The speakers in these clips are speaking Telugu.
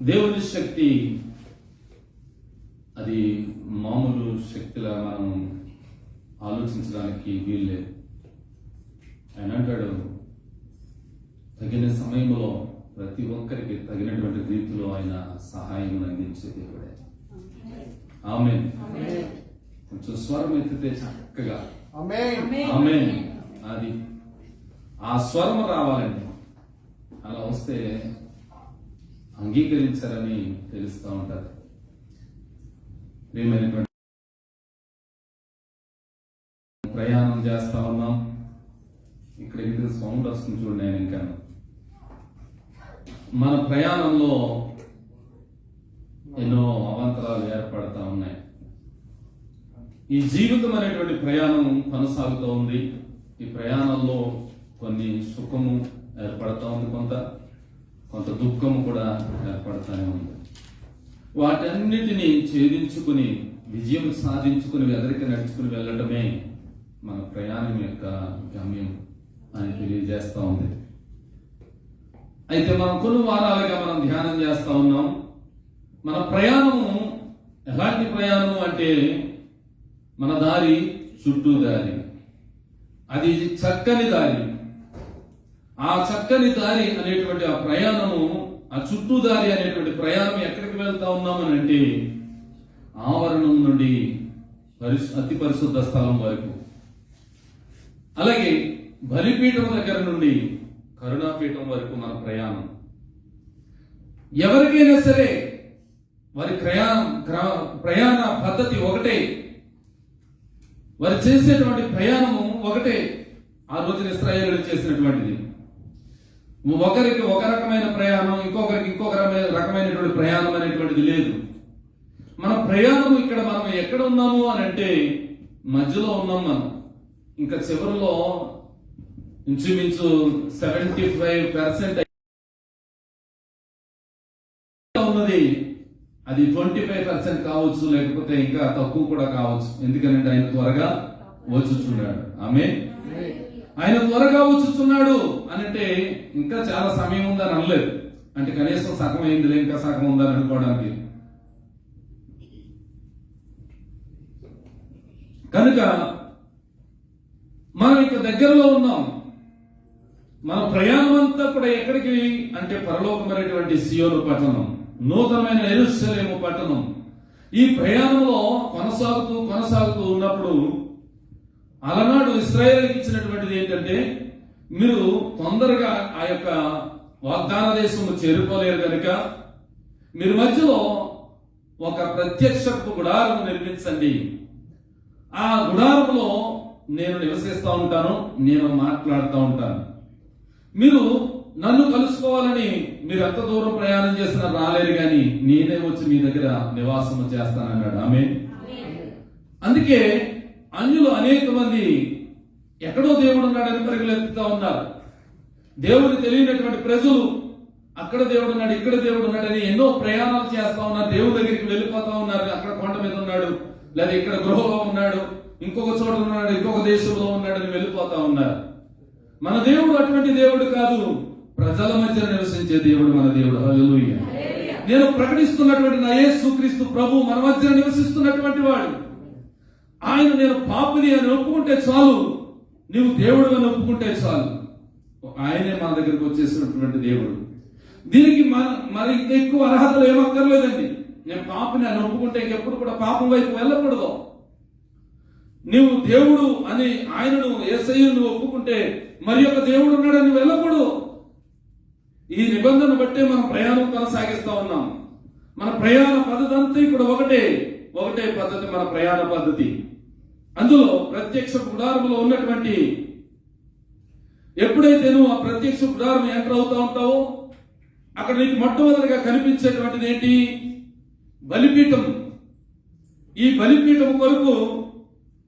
దేవుని శక్తి అది మామూలు శక్తిలా మనం ఆలోచించడానికి వీల్లేదు. ఆయన అంటాడు, తగిన సమయంలో ప్రతి ఒక్కరికి తగినటువంటి రీతిలో ఆయన సహాయం అందించే దేవుడే. ఆమేన్. కొంచెం స్వరం ఎత్తితే చక్కగా ఆమేన్. అది ఆ స్వరం రావాలండి. అలా వస్తే అంగీకరించారని తెలుస్తూ ఉంటారు. ప్రియమైనటువంటి ప్రయాణం చేస్తా ఉన్నాం. ఇక్కడ ఇంటి సౌండ్ వస్తుంది చూడండి. నేను ఇంకా మన ప్రయాణంలో ఎన్నో అవాంతరాలు ఏర్పడతా ఉన్నాయి. ఈ జీవితం అనేటువంటి ప్రయాణం కొనసాగుతూ ఉంది. ఈ ప్రయాణంలో కొన్ని సుఖము ఏర్పడతా ఉంది, కొంత దుఃఖము కూడా ఏర్పడతానే ఉంది. వాటన్నిటినీ ఛేదించుకుని విజయం సాధించుకుని ఎదరికి నడుచుకుని వెళ్ళటమే మన ప్రయాణం యొక్క గమ్యం అని తెలియజేస్తా ఉంది. అయితే మనం కొన్ని వారాలుగా మనం ధ్యానం చేస్తా ఉన్నాం. మన ప్రయాణము ఎలాంటి ప్రయాణము అంటే మన దారి చుట్టూ దారి. అది చక్కని దారి. ఆ చక్కని దారి అనేటువంటి ఆ ప్రయాణము, ఆ చుట్టూ దారి అనేటువంటి ప్రయాణం ఎక్కడికి వెళ్తా ఉన్నామని అంటే ఆవరణం నుండి అతి పరిశుద్ధ స్థలం వరకు, అలాగే బలిపీఠం దగ్గర నుండి కరుణాపీఠం వరకు మన ప్రయాణం. ఎవరికైనా సరే వారి ప్రయాణ పద్ధతి ఒకటే, వారు చేసేటువంటి ప్రయాణము ఒకటే. ఆ రోజున ఇశ్రాయేలు చేసినటువంటిది. ఒకరికి ఒక రకమైన ప్రయాణం, ఇంకొకరికి ఇంకొక రకమైనటువంటి ప్రయాణం అనేటువంటిది లేదు. మన ప్రయాణం ఇక్కడ మనం ఎక్కడ ఉన్నాము అని అంటే మధ్యలో ఉన్నాం. మనం ఇంకా చివరిలో ఇంచుమించు 75% ఉన్నది. అది 25% కావచ్చు, లేకపోతే ఇంకా తక్కువ కూడా కావచ్చు. ఎందుకంటే ఆయన త్వరగా వచ్చుచున్నాడు. ఆమేన్. ఆయన త్వరగా వచ్చుచున్నాడు అంటే ఇంకా చాలా సమయం ఉందని అనలేదు. అంటే కనీసం సగం అయిందిలే, ఇంకా సగం ఉందని అనుకోవడానికి. కనుక మనం ఇక దగ్గరలో ఉన్నాం. మన ప్రయాణం అంతా కూడా ఎక్కడికి అంటే పరలోకమైనటువంటి సియోను పట్టణం, నూతనమైన యెరూషలేము పట్టణం. ఈ ప్రయాణంలో కొనసాగుతూ ఉన్నప్పుడు అలనాడు ఇశ్రాయేలుకి ఇచ్చినటువంటిది ఏంటంటే, మీరు తొందరగా ఆ యొక్క వాగ్దాన దేశము చేరుకోలేరు కనుక మీరు మధ్యలో ఒక ప్రత్యక్ష గుడారం నిర్మించండి. ఆ గుడారంలో నేను నివసిస్తూ ఉంటాను, నేను మాట్లాడుతూ ఉంటాను. మీరు నన్ను కలుసుకోవాలని మీరు ఎంత దూరం ప్రయాణం చేసినా రాలేరు, కానీ నేనే వచ్చి మీ దగ్గర నివాసము చేస్తానన్నాడు. ఆమేన్. అందుకే అన్యులు అనేక మంది ఎక్కడో దేవుడు ఉన్నాడని పరిగెత్తుతా ఉన్నారు. దేవుని తెలియనటువంటి ప్రజలు అక్కడ దేవుడు ఉన్నాడు, ఇక్కడ దేవుడు ఉన్నాడని ఎన్నో ప్రయాణాలు చేస్తా ఉన్నారు. దేవుడి దగ్గరికి వెళ్ళిపోతా ఉన్నారు. అక్కడ కొండ మీద ఉన్నాడు, లేదా ఇక్కడ గృహలో ఉన్నాడు, ఇంకొక చోట ఉన్నాడు, ఇంకొక దేశంలో ఉన్నాడని వెళ్ళిపోతా ఉన్నారు. మన దేవుడు అటువంటి దేవుడు కాదు. ప్రజల మధ్య నివసించే దేవుడు మన దేవుడు. హల్లెలూయా. నేను ప్రకటిస్తున్నటువంటి నా యేసుక్రీస్తు ప్రభు మన మధ్య నివసిస్తున్నటువంటి వాడు. ఆయన నేను పాపిని అని ఒప్పుకుంటే చాలు, నీవు దేవుడు అని ఒప్పుకుంటే చాలు, ఆయనే మన దగ్గరకు వచ్చేసినటువంటి దేవుడు. దీనికి మరి ఎక్కువ అర్హతలు ఏమక్కర్లేదండి. నేను పాపిని అని ఒప్పుకుంటే ఇంకెప్పుడు కూడా పాపం వైపు వెళ్ళకూడదు. నీవు దేవుడు అని ఆయనను యేసయ్యను ఒప్పుకుంటే మరి ఒక దేవుడు ఉన్నాడని వెళ్ళకూడదు. ఈ నిబంధన బట్టే మనం ప్రయాణం కొనసాగిస్తా ఉన్నాం. మన ప్రయాణ పద్ధతి అంతా ఇక్కడ ఒకటే పద్ధతి, మన ప్రయాణ పద్ధతి. అందులో ప్రత్యక్ష గుడారంలో ఉన్నటువంటి, ఎప్పుడైతే నువ్వు ఆ ప్రత్యక్ష గుడారం ఎంటర్ అవుతా ఉంటావో అక్కడ నీకు మొట్టమొదటిగా కనిపించేటువంటిది ఏంటి? బలిపీఠం. ఈ బలిపీఠం కొరకు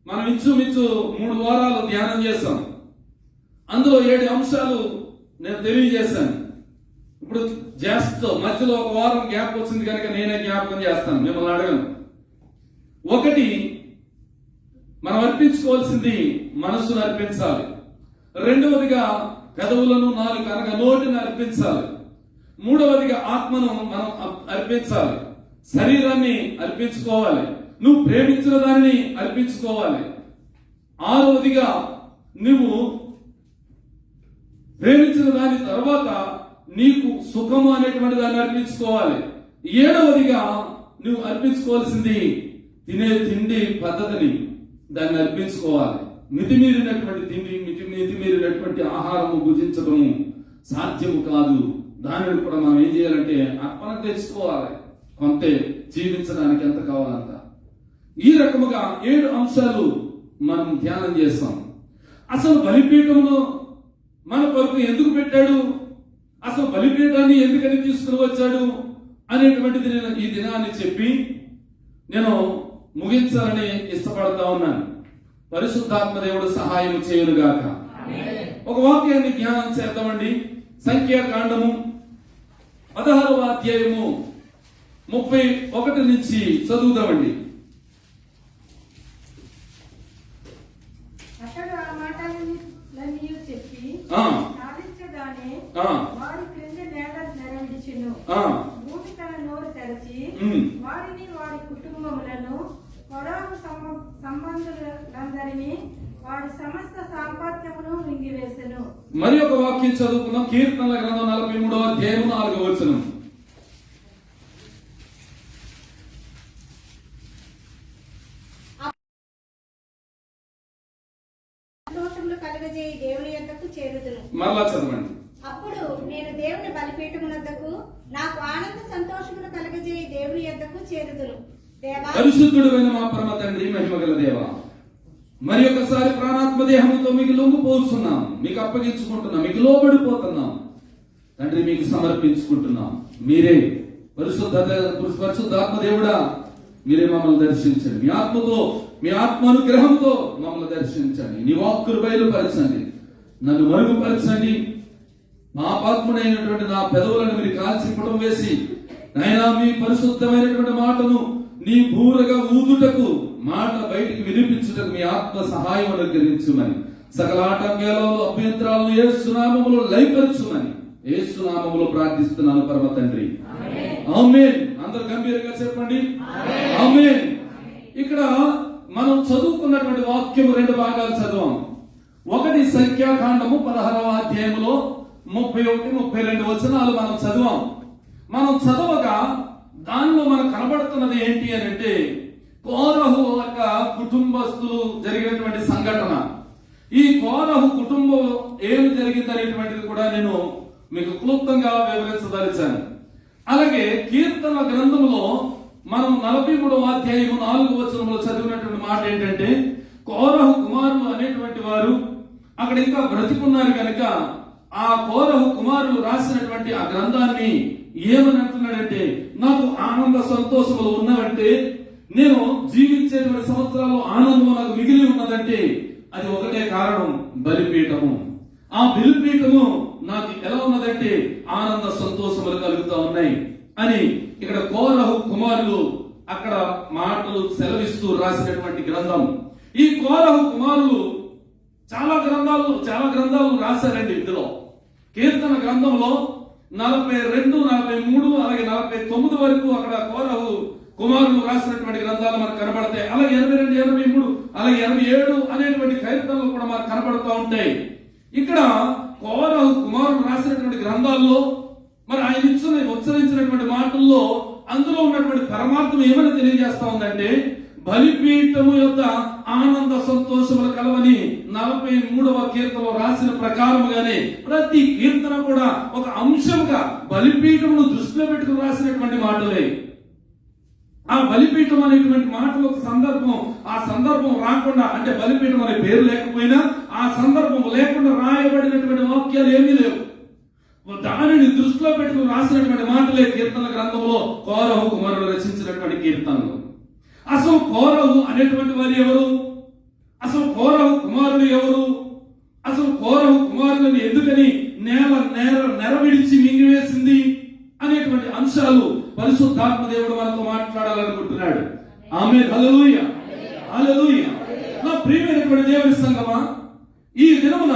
మనం ఇంచుమించు 3 వారాలు ధ్యానం చేస్తాం. అందులో 7 అంశాలు నేను తెలియజేశాను. ఇప్పుడు జస్ట్ మధ్యలో ఒక వారం గ్యాప్ వచ్చింది కనుక నేనే జ్ఞాపకం చేస్తాను, మిమ్మల్ని అడగను. 1, మనం అర్పించుకోవాల్సింది మనస్సును అర్పించాలి. 2వదిగా పెదవులను, నాలుక అనగా నోటిని అర్పించాలి. మూడవదిగా ఆత్మను మనం అర్పించాలి, శరీరాన్ని అర్పించుకోవాలి, నువ్వు ప్రేమించిన దానిని అర్పించుకోవాలి. ఆరవదిగా నువ్వు ప్రేమించిన దాని తర్వాత నీకు సుఖము అనేటువంటి దాన్ని అర్పించుకోవాలి. ఏడవదిగా నువ్వు అర్పించుకోవాల్సింది తినే తిండి పద్ధతిని, దాన్ని అర్పించుకోవాలి. మితిమీరినటువంటి తిండి, మితిమీరినటువంటి ఆహారము భుజించడము సాధ్యము కాదు. దానిని కూడా మనం ఏం చేయాలంటే అర్పణ తెచ్చుకోవాలి, కొంతే జీవించడానికి ఎంత కావాలంత. ఈ రకముగా 7 అంశాలు మనం ధ్యానం చేస్తాం. అసలు బలిపీఠమును మన కొరకు ఎందుకు పెట్టాడు, అసలు బలిపీఠాన్ని ఎందుకని తీసుకుని వచ్చాడు అనేటువంటిది నేను ఈ దినాన్ని చెప్పి నేను ముగించాలని ఇష్టపడతా ఉన్నాను. పరిశుద్ధాత్మ దేవుడు సహాయం చేయునుగాక. ఒక వాక్యాన్ని ధ్యానం చేద్దామండి. సంఖ్యాకాండము 16వ అధ్యాయము 31 నుంచి చదువుదామండి. వారి క్రింద నేల నెరవిడిచెను. భూమి తన నోరు తెరచి వారిని వారి కుటుంబములను కొరాహు సంబంధులందరినీ వారి సమస్త సాంపత్యమును మింగివేసెను. మరి ఒక వాక్యం చదువుకుందాం. కీర్తనల గ్రంథం 43వ అధ్యాయం 4వ వచనం. కలుగజేయి దేవుని యొద్దకు చేరుదును. మరలా చదవండి. అప్పుడు నేను దేవుని బలిపీఠమునొద్దకు నాకు ఆనంద సంతోషమును కలుగజేయి దేవుని యొద్దకు చేరుదును. దేవా, పరిశుద్ధుడైన మా పరమ తండ్రి, మహిమగల దేవా, మరి ఒకసారి ప్రాణాత్మ దేహంతో మీకు లొంగిపోతున్నాం, మీకు అప్పగించుకుంటున్నాం, మీకు లోబడిపోతున్నాం తండ్రి, మీకు సమర్పించుకుంటున్నాం. మీరే పరిశుద్ధాత్మ దేవుడా, మీరే మమ్మల్ని దర్శించండి. మీ ఆత్మతో, మీ ఆత్మానుగ్రహంతో మమ్మల్ని దర్శించండి. నీ వాక్కులు బయలుపరచండి, నన్ను మరుగుపరచండి. పాపాత్ముడైనటువంటి నా పెదవులను మీరు కాల్చిపడం వేసి నాయనా మీ పరిశుద్ధమైనటువంటి మాటను నీ బూరగా ఊదుటకు, మాట బయటికి వినిపించుటకు మీ ఆత్మ సహాయం అనుగ్రహించుమని, సకల ఆటంకాలను అభ్యంతరాలను యేసు నామములో లయపరచుమని యేసు నామములో ప్రార్థిస్తున్నాను పరమ తండ్రి. ఆమేన్. అందరూ గంభీరంగా చెప్పండి ఆమేన్. ఇక్కడ మనం చదువుకున్నటువంటి వాక్యము 2 భాగాలు చదివాం. ఒకటి సంఖ్యాకాండము 16వ అధ్యాయంలో 31, 32 వచనాలు మనం చదివాం. మనం చదవగా దానిలో మనకు కనబడుతున్నది ఏంటి అని అంటే, కోరహు యొక్క కుటుంబస్తులు జరిగినటువంటి సంఘటన. ఈ కోరహు కుటుంబం ఏమి జరిగింది అనేటువంటిది కూడా నేను మీకు క్లుప్తంగా వివరించదలిచాను. అలాగే కీర్తన గ్రంథంలో మనం 43వ అధ్యాయం 4వ వచనంలో చదివినటువంటి మాట ఏంటంటే, కోరహు కుమారులు అనేటువంటి వారు అక్కడ ఇంకా బ్రతికున్నారు కనుక ఆ కోరహు కుమారులు రాసినటువంటి ఆ గ్రంథాన్ని ఏమని అంటున్నాడంటే, నాకు ఆనంద సంతోషములు ఉన్నవంటే, నేను జీవించేటువంటి సంవత్సరాల్లో ఆనందం నాకు మిగిలి ఉన్నదంటే అది ఒకటే కారణం, బలిపీఠము. ఆ బలిపీఠము నాకు ఎలా ఉన్నదంటే ఆనంద సంతోషములు కలుగుతా ఉన్నాయి అని ఇక్కడ కోరహు కుమారులు అక్కడ మాటలు సెలవిస్తూ రాసినటువంటి గ్రంథం. ఈ కోరహు కుమారులు చాలా గ్రంథాలు రాశారండి. ఇందులో కీర్తన గ్రంథంలో 42, 43 అలాగే 49 వరకు అక్కడ కోరహు కుమారులు రాసినటువంటి గ్రంథాలు మనకు కనబడతాయి. అలాగే 82, 83 అలాగే 87 అనేటువంటి కీర్తనలు కూడా మనకు కనబడుతూ ఉంటాయి. ఇక్కడ కోరహు కుమారులు రాసినటువంటి గ్రంథాల్లో మరి ఆయన ఉచ్చరించినటువంటి మాటల్లో అందులో ఉన్నటువంటి పరమార్థం ఏమని తెలియజేస్తా ఉందంటే, బలిపీఠము యొక్క ఆనంద సంతోషములు కలవని 43వ కీర్తనలో రాసిన ప్రకారముగానే ప్రతి కీర్తన కూడా ఒక అంశంగా బలిపీఠమును దృష్టిలో పెట్టుకుని రాసినటువంటి మాటలే. ఆ బలిపీఠం అనేటువంటి మాటలు ఒక సందర్భం, ఆ సందర్భం రాకుండా అంటే బలిపీఠం అనే పేరు లేకపోయినా ఆ సందర్భం లేకుండా రాయబడినటువంటి వాక్యాలు ఏమీ లేవు. దానిని దృష్టిలో పెట్టుకుని రాసినటువంటి మాటలే కీర్తన గ్రంథంలో కోరహు కుమారులు రచించినటువంటి కీర్తనలు. అసలు కోరహు అనేటువంటి వారు ఎవరు? అసలు కోరహు కుమారులు ఎవరు? అసలు కోరహు కుమారులను ఎందుకని నెరవిడిచి మింగివేసింది అనేటువంటి అంశాలు పరిశుద్ధాత్మ దేవుడు మనతో మాట్లాడాలనుకుంటున్నాడు. ఆమేన్. హల్లెలూయా, హల్లెలూయా. నా ప్రియమైనటువంటి దేవుని సంగమా, ఈ దినమున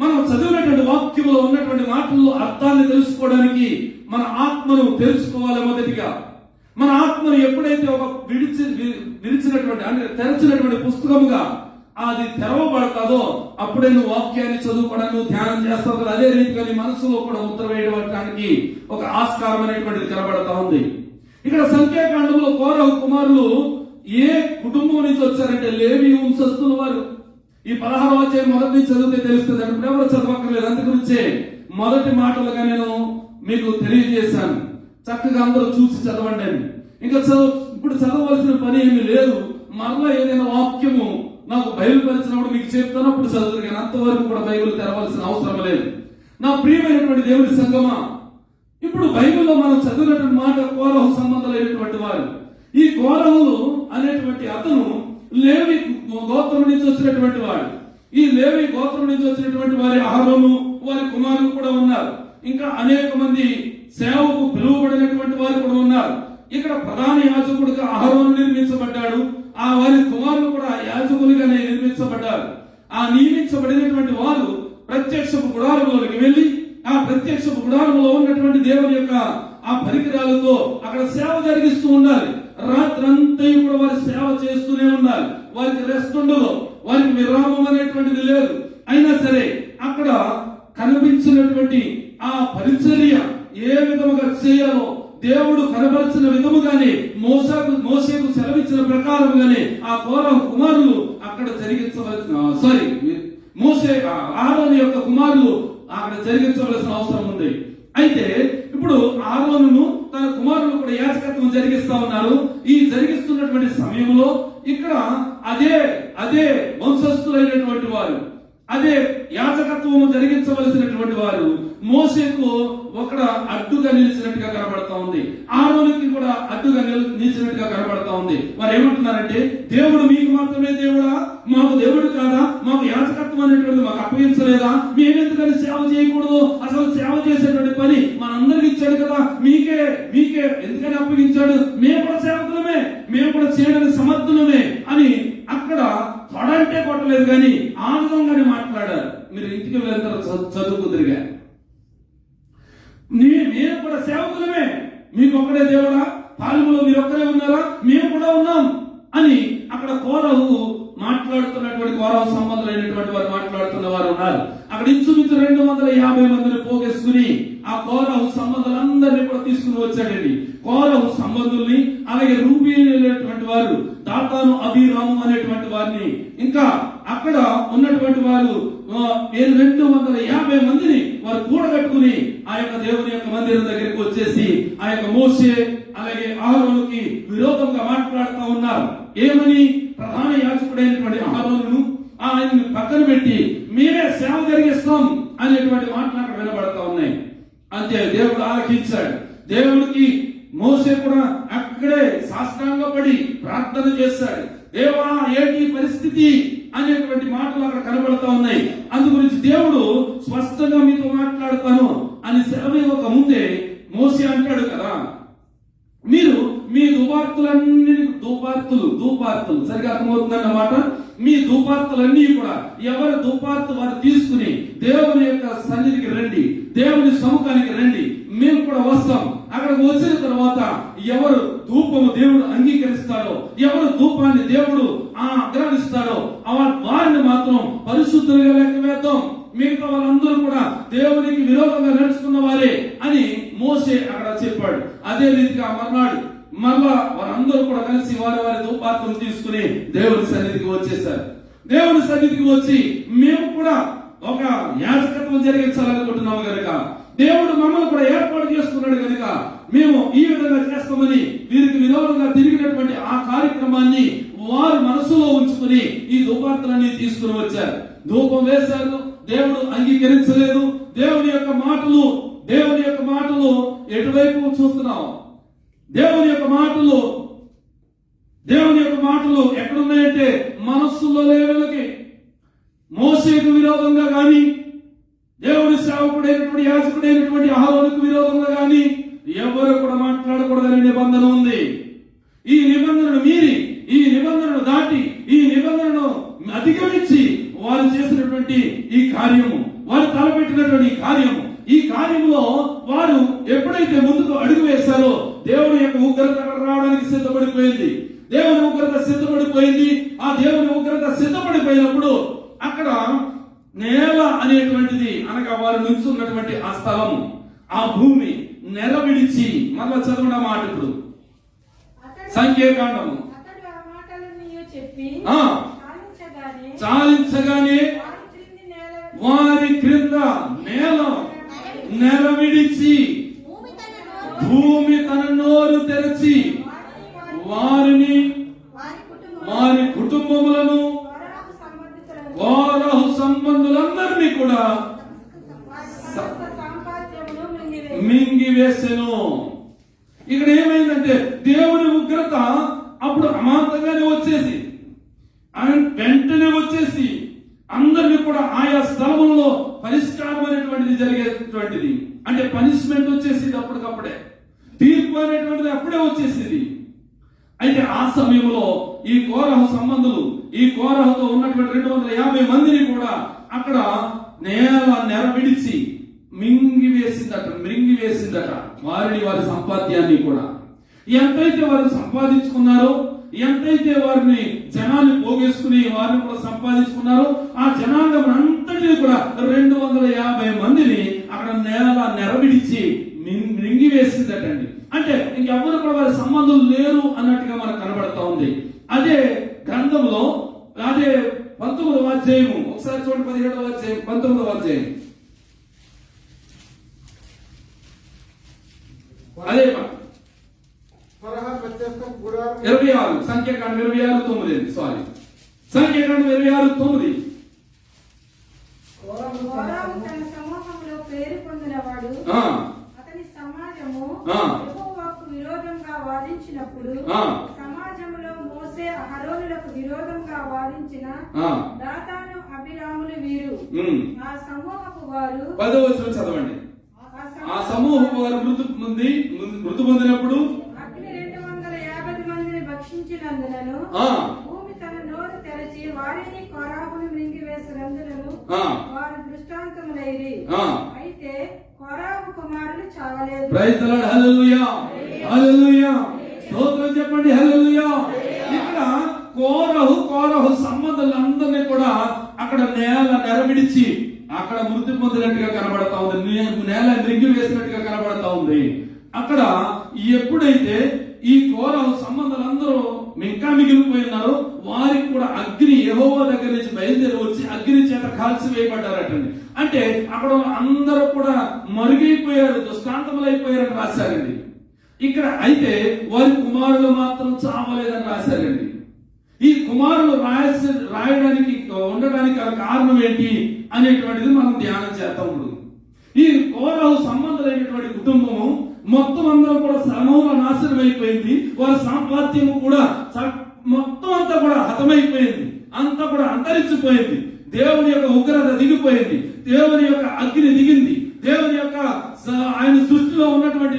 మనం చదివినటువంటి వాక్యంలో ఉన్నటువంటి మాటల్లో అర్థాన్ని తెలుసుకోవడానికి మన ఆత్మను తెలుసుకోవాలి. మొదటిగా మన ఆత్మను ఎప్పుడైతే ఒక విరిచినటువంటి అంటే తెరచినటువంటి పుస్తకముగా అది తెరవబడతాదో అప్పుడే నువ్వు వాక్యాన్ని చదువుకోవడానికి నువ్వు ధ్యానం చేస్తావు కదా. అదే రీతిగా నీ మనసులో కూడా ముద్ర వేయడానికి ఒక ఆస్కారం అనేటువంటిది కనబడతా ఉంది. ఇక్కడ సంఖ్యాకాండంలో కోరహు కుమారులు ఏ కుటుంబం నుంచి వచ్చారంటే లేవి వంశస్థుల వారు. ఈ 16వ అధ్యాయం మొదటి నుంచి చదివితే తెలుస్తుంది. అంటే ఎవరు చదవక్కర్లేదు, అందు గురించే మొదటి మాటలుగా నేను మీకు తెలియజేశాను. చక్కగా అందరూ చూసి చదవండి అని. ఇంకా ఇప్పుడు చదవలసిన పని ఏమీ లేదు. మరలా ఏదైనా వాక్యము నాకు బయలుపరిచినప్పుడు మీకు చెప్తాను, అప్పుడు చదువుతాను. కానీ అంతవరకు కూడా బైబిల్ తెరవలసిన అవసరం లేదు. నా ప్రియమైనటువంటి దేవుడి సంగమా, ఇప్పుడు బైబిల్లో మనం చదివినటువంటి మాట కోరహు సంబంధమైనటువంటి వారు. ఈ కోరహులు అనేటువంటి అతను లేవి గోత్రం నుంచి వచ్చినటువంటి వాడు. ఈ లేవి గోత్రం నుంచి వచ్చినటువంటి వారి అహరోను వారి కుమారులు కూడా ఉన్నారు. ఇంకా అనేక మంది సేవకు పిలువబడినటువంటి వారు కూడా ఉన్నారు. ఇక్కడ ప్రధాన యాజకుడిగా అహరోను నిర్మించబడ్డాడు. ఆ వారి కుమారులు కూడా యాజకులుగానే నిర్మించబడ్డారు. ఆ నియమించబడినటువంటి వారు ప్రత్యక్షపు గుడారంలోకి వెళ్లి ఆ ప్రత్యక్షపు గుడారంలో ఉన్నటువంటి దేవుని యొక్క ఆ పరికరాలతో అక్కడ సేవ జరిగిస్తూ ఉండాలి. రాత్రంతా కూడా వారి సేవ చేస్తూనే ఉండాలి. వారికి రెస్ట్ ఉండదు, వారికి విరామం అనేటువంటిది లేదు. అయినా సరే అక్కడ కనిపించినటువంటి ఆ పరిచర్య ఏ విధముగా చేయాలో దేవుడు కనబరిచిన విధముగానే మోసేకు సెలవిచ్చిన ప్రకారంగానే ఆ కోరహు కుమారులు అక్కడ ఆరోను యొక్క కుమారులు అక్కడ జరిగించవలసిన అవసరం ఉంది. అయితే ఇప్పుడు ఆరోను తన కుమారులు కూడా యాజకత్వం జరిగిస్తా ఉన్నారు. ఈ జరిగిస్తున్నటువంటి సమయంలో ఇక్కడ అదే వంశస్థులైనటువంటి వారు, అదే యాజకత్వము జరిగించవలసినటువంటి వారు మోసేకు ఒక అడ్డుగా నిలిచినట్టుగా కనబడతా ఉంది. ఆరోనుకి కూడా అడ్డుగా నిలిచినట్టుగా కనబడతా ఉంది. వారు ఏమంటున్నారంటే, దేవుడు మీకు మాత్రమే దేవుడా, మాకు దేవుడు కాదా, మాకు యాజకత్వం అనేటువంటి మాకు అప్పగించలేదా, మేమెందుకని సేవ చేయకూడదు, అసలు సేవ చేసేటువంటి పని మనందరికి ఇచ్చాడు కదా, మీకే ఎందుకని అప్పగించాడు, మేము కూడా సేవకులమే, మేము కూడా చేయడానికి సమర్థులమే అని అక్కడ తొడంటే కొట్టలేదు కానీ ఆ విధంగానే మాట్లాడారు. మీరు ఇంటికి వెళ్తారు చదువుకుదిరిగా, మేము కూడా సేవకులమే, మీకు ఒక్కడే దేవుడా, పాలెంలో మీరు ఒక్కరే ఉన్నారా, మేము కూడా ఉన్నాం అని అక్కడ కోరహు మాట్లాడుతున్నటువంటి కోరహు సంబంధులైనటువంటి వారు మాట్లాడుతున్న వారు ఉన్నారు. అక్కడ ఇంచుమించు 250 మందిని పోగేసుకుని ఆ కోరహు సంబంధులందరినీ కూడా తీసుకుని వచ్చాడండి. కోరహు సంబంధుల్ని, అలాగే రూబీనేటువంటి వారు, దాతాను, అబీరాము అనేటువంటి వారిని, ఇంకా అక్కడ ఉన్నటువంటి వారు 250 మందిని వారు కూడగట్టుకుని ఆ యొక్క దేవుని యొక్క మందిరం దగ్గరికి వచ్చేసి ఆ యొక్క మోషే అలాగే అహరోనుకి విరోధంగా మాట్లాడుతూ ఉన్నారు. ఏమని? ప్రధాన యాజకుడైనటువంటి అహరోనును ఆయన్ని పక్కన పెట్టి మేమే సేవ జరిగిస్తాం అనేటువంటి మాటలు అక్కడ వినబడతా ఉన్నాయి. అంతే, దేవుడు ఆలకించాడు. దేవుడికి మోసే కూడా అక్కడే సాష్టాంగపడి ప్రార్థన చేశాడు. దేవా, ఏంటి పరిస్థితి అనేటువంటి మాటలు అక్కడ కనబడతా ఉన్నాయి. అందు గురించి దేవుడు స్పష్టంగా మీతో మాట్లాడతాను అని సెలవు ఇవ్వక ముందే మోసే అంటాడు కదా, మీరు మీ ధూపార్తులు సరిగా అర్థమవుతుందన్నమాట. మీ ధూపార్తులన్నీ కూడా ఎవరి ధూపార్తు వారు తీసుకుని దేవుని యొక్క సన్నిధికి రండి, దేవుని సముఖానికి రండి, మేము కూడా వస్తాం. అక్కడికి వచ్చిన తర్వాత ఎవరు ధూపము దేవుడు అంగీకరిస్తాడో, ఎవరు ధూపాన్ని దేవుడు ఆగ్రహిస్తాడో వారిని మాత్రం పరిశుద్ధులుగా లెక్క వేద్దాం, మిగతా వాళ్ళందరూ కూడా దేవునికి విరోధంగా నడుచుకున్న వారే అని మోసే అక్కడ చెప్పాడు. అదే రీతిగా మరలా వారందరూ కూడా కలిసి వారి ధూపార్తులు తీసుకుని దేవుని సన్నిధికి వచ్చేసారు. దేవుని సన్నిధికి వచ్చి మేము కూడా ఒక యాజకత్వం జరిగించాలనుకుంటున్నాము కనుక, దేవుడు మమ్మల్ని కూడా ఏర్పాటు చేసుకున్నాడు కనుక మేము ఈ విధంగా చేస్తామని వీరికి విరోధంగా తిరిగినటువంటి ఆ కార్యక్రమాన్ని వారి మనసులో ఉంచుకుని ఈ ధూపార్తులన్నీ తీసుకుని వచ్చారు. ధూపం వేశారు, దేవుడు అంగీకరించలేదు. దేవుని యొక్క మాటలు ఎటువైపు చూస్తున్నాం? దేవుని యొక్క మాటలు ఎక్కడున్నాయంటే మనస్సులో లేవులకి. మోసేకు విరోధంగా గాని, దేవుని సేవకుడైనటువంటి యాజకుడైనటువంటి అహరోనుకు విరోధంగా గాని ఎవరు కూడా మాట్లాడకూడదనే నిబంధన ఉంది. ఈ నిబంధనను మీరి, ఈ నిబంధనను దాటి, ఈ నిబంధనను అధిగమించి వారు చేసినటువంటి ఈ కార్యము, వారు తలపెట్టినటువంటి ఈ కార్యము ఈ కార్యంలో వారు ఎప్పుడైతే ముందుకు అడుగు వేశారో దేవుని యొక్క ఉగ్రత రావడానికి సిద్ధపడిపోయింది. దేవుని ఉగ్రత సిద్ధపడిపోయింది. ఆ దేవుని ఉగ్రత సిద్ధపడిపోయినప్పుడు అక్కడ నేల అనేటువంటిది అనగా వారు నిల్చున్నటువంటి ఆ స్థలం, ఆ భూమి నెల విడిచి, మళ్ళా చదవడం మాట ఇప్పుడు సంఖ్యాకాండము చాలించగానే వారి క్రింద నెల విడిచి భూమి తన నోరు తెరచి వారిని వారి కుటుంబములను కోరహు సంబంధులందరినీ కూడా మింగివేసెను. ఇక్కడ ఏమైందంటే దేవుని ఉగ్రత అప్పుడు అమాంతంగానే వచ్చేసి వెంటనే వచ్చేసి అందరినీ కూడా ఆయా స్థలంలో పరిష్కారం అనేటువంటిది జరిగేటువంటిది, అంటే పనిష్మెంట్ వచ్చేసింది అప్పటికప్పుడే, తీర్పు అనేటువంటిది అప్పుడే వచ్చేసింది. అయితే ఆ సమయంలో ఈ కోరహు సంబంధులు, ఈ కోరహుతో ఉన్నటువంటి 250 మందిని కూడా అక్కడ నెర విడిచి మింగివేసిందట వారిని, వారి సంపాద్యాన్ని కూడా. ఎంతైతే వారు సంపాదించుకున్నారో, ఎంతైతే వారిని జనాన్ని పోగేసుకుని వారిని కూడా సంపాదించుకున్నారో, ఆ జనాంగం అంతటినీ కూడా 250 మందిని అక్కడ నెరవిడిచి మింగివేసిందటండి. అంటే ఇంకెవరు కూడా వారి సంబంధం లేరు అన్నట్టుగా మనకు కనబడతా ఉంది. అదే గ్రంథంలో అదే 19వ అధ్యాయము, ఒకసారి చూడండి, 17వ అధ్యాయం 19వ అధ్యాయం, అదే 26 సంఖ్యాకాండం 26:9 సారీ సంఖ్యాకాండం 26:9. సమూహంలో పేరు పొందినవాడు అతని సమాజము యెహోవాకు విరోధంగా వాదించినప్పుడు సమాజంలో మోసే అహరోనులకు విరోధంగా వాదించిన దాతాను అభిరాములు వీరు. ఆ సమూహపు వారు 10వ వచనం చదవండి. ఆ సమూహపు వారు మృతి పొందినప్పుడు అగ్ని 250 మందిని భక్షించినందునను భూమి తన నోరు తెరచి వారిని కొరాహును మింగివేసినందునను వారు దృష్టాంతములైరి. అయితే కొరాహు కుమారులు చావలేదు. ప్రైజ్ ది లార్డ్, హల్లెలూయా హల్లెలూయా, స్తోత్రం చెప్పండి, హల్లెలూయా. ఇక్కడ కోరహు సంబంధులందరినీ కూడా అక్కడ నెరవిడిచి అక్కడ మృతి పొందినట్టుగా కనబడతా ఉంది, నేల మింగి వేసినట్టుగా కనబడతా ఉంది. అక్కడ ఎప్పుడైతే ఈ కోరహు సంబంధాలందరూ ఇంకా మిగిలిపోయినారో వారికి కూడా అగ్ని యెహోవా దగ్గర నుంచి బయలుదేరి వచ్చి అగ్ని చేత కాల్చి వేయబడ్డారటండి. అంటే అక్కడ అందరూ కూడా మరుగైపోయారు, దుష్టాంతములైపోయారని రాశారండి ఇక్కడ. అయితే వారి కుమారులు మాత్రం చావలేదని రాశారండి. ఈ కుమారులు రాయడానికి ఉండడానికి కారణం ఏంటి అనేటువంటిది మనం ధ్యానం చేద్దాం. ఈ కోరహు సంబంధులైనటువంటి కుటుంబము మొత్తం అందరూ కూడా సమూహంలో నాశనం అయిపోయింది. వారి సాంపాద్యము కూడా మొత్తం అంతా కూడా హతమైపోయింది, అంతా కూడా అంతరించిపోయింది. దేవుని యొక్క ఉగ్రత దిగిపోయింది, దేవుని యొక్క అగ్ని దిగింది, దేవుని యొక్క ఆయన సృష్టిలో ఉన్నటువంటి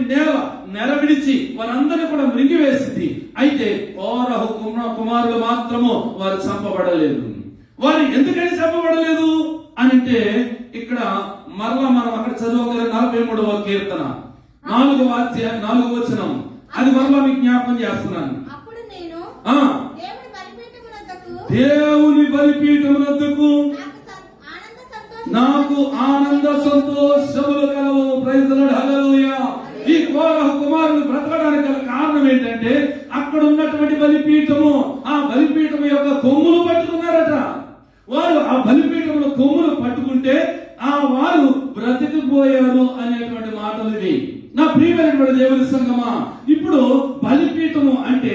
నెరవిడిచి వారందరినీ కూడా మృంగివేసింది. అయితే కోరహు కుమారులు మాత్రము వారు చంపబడలేదు. వారు ఎందుకని చంపబడలేదు అని అంటే ఇక్కడ మరలా మనం అక్కడ చదవగల 43వ కీర్తన 4వ అధ్యాయం 4వ వచనం, అది మరలా మీకు జ్ఞాపకం చేస్తున్నాను. దేవుని బలిపీఠమునద్దకు నాకు ఆనంద సంతోషములు కలవు. ప్రైజ్ ది లార్డ్, హల్లెలూయా. ఈ కోరహు కుమారులు బ్రతకడానికి గల కారణం ఏంటంటే అక్కడ ఉన్నటువంటి బలిపీఠము, ఆ బలిపీఠము యొక్క కొమ్ములు పట్టుకున్నారట. వారు ఆ బలిపీఠముల కొమ్ములు పట్టుకుంటే ఆ వారు బ్రతికిపోయారు అనేటువంటి మాటలు ఇవి. నా ప్రియమైనటువంటి దేవుని సంగమా, ఇప్పుడు బలిపీఠము అంటే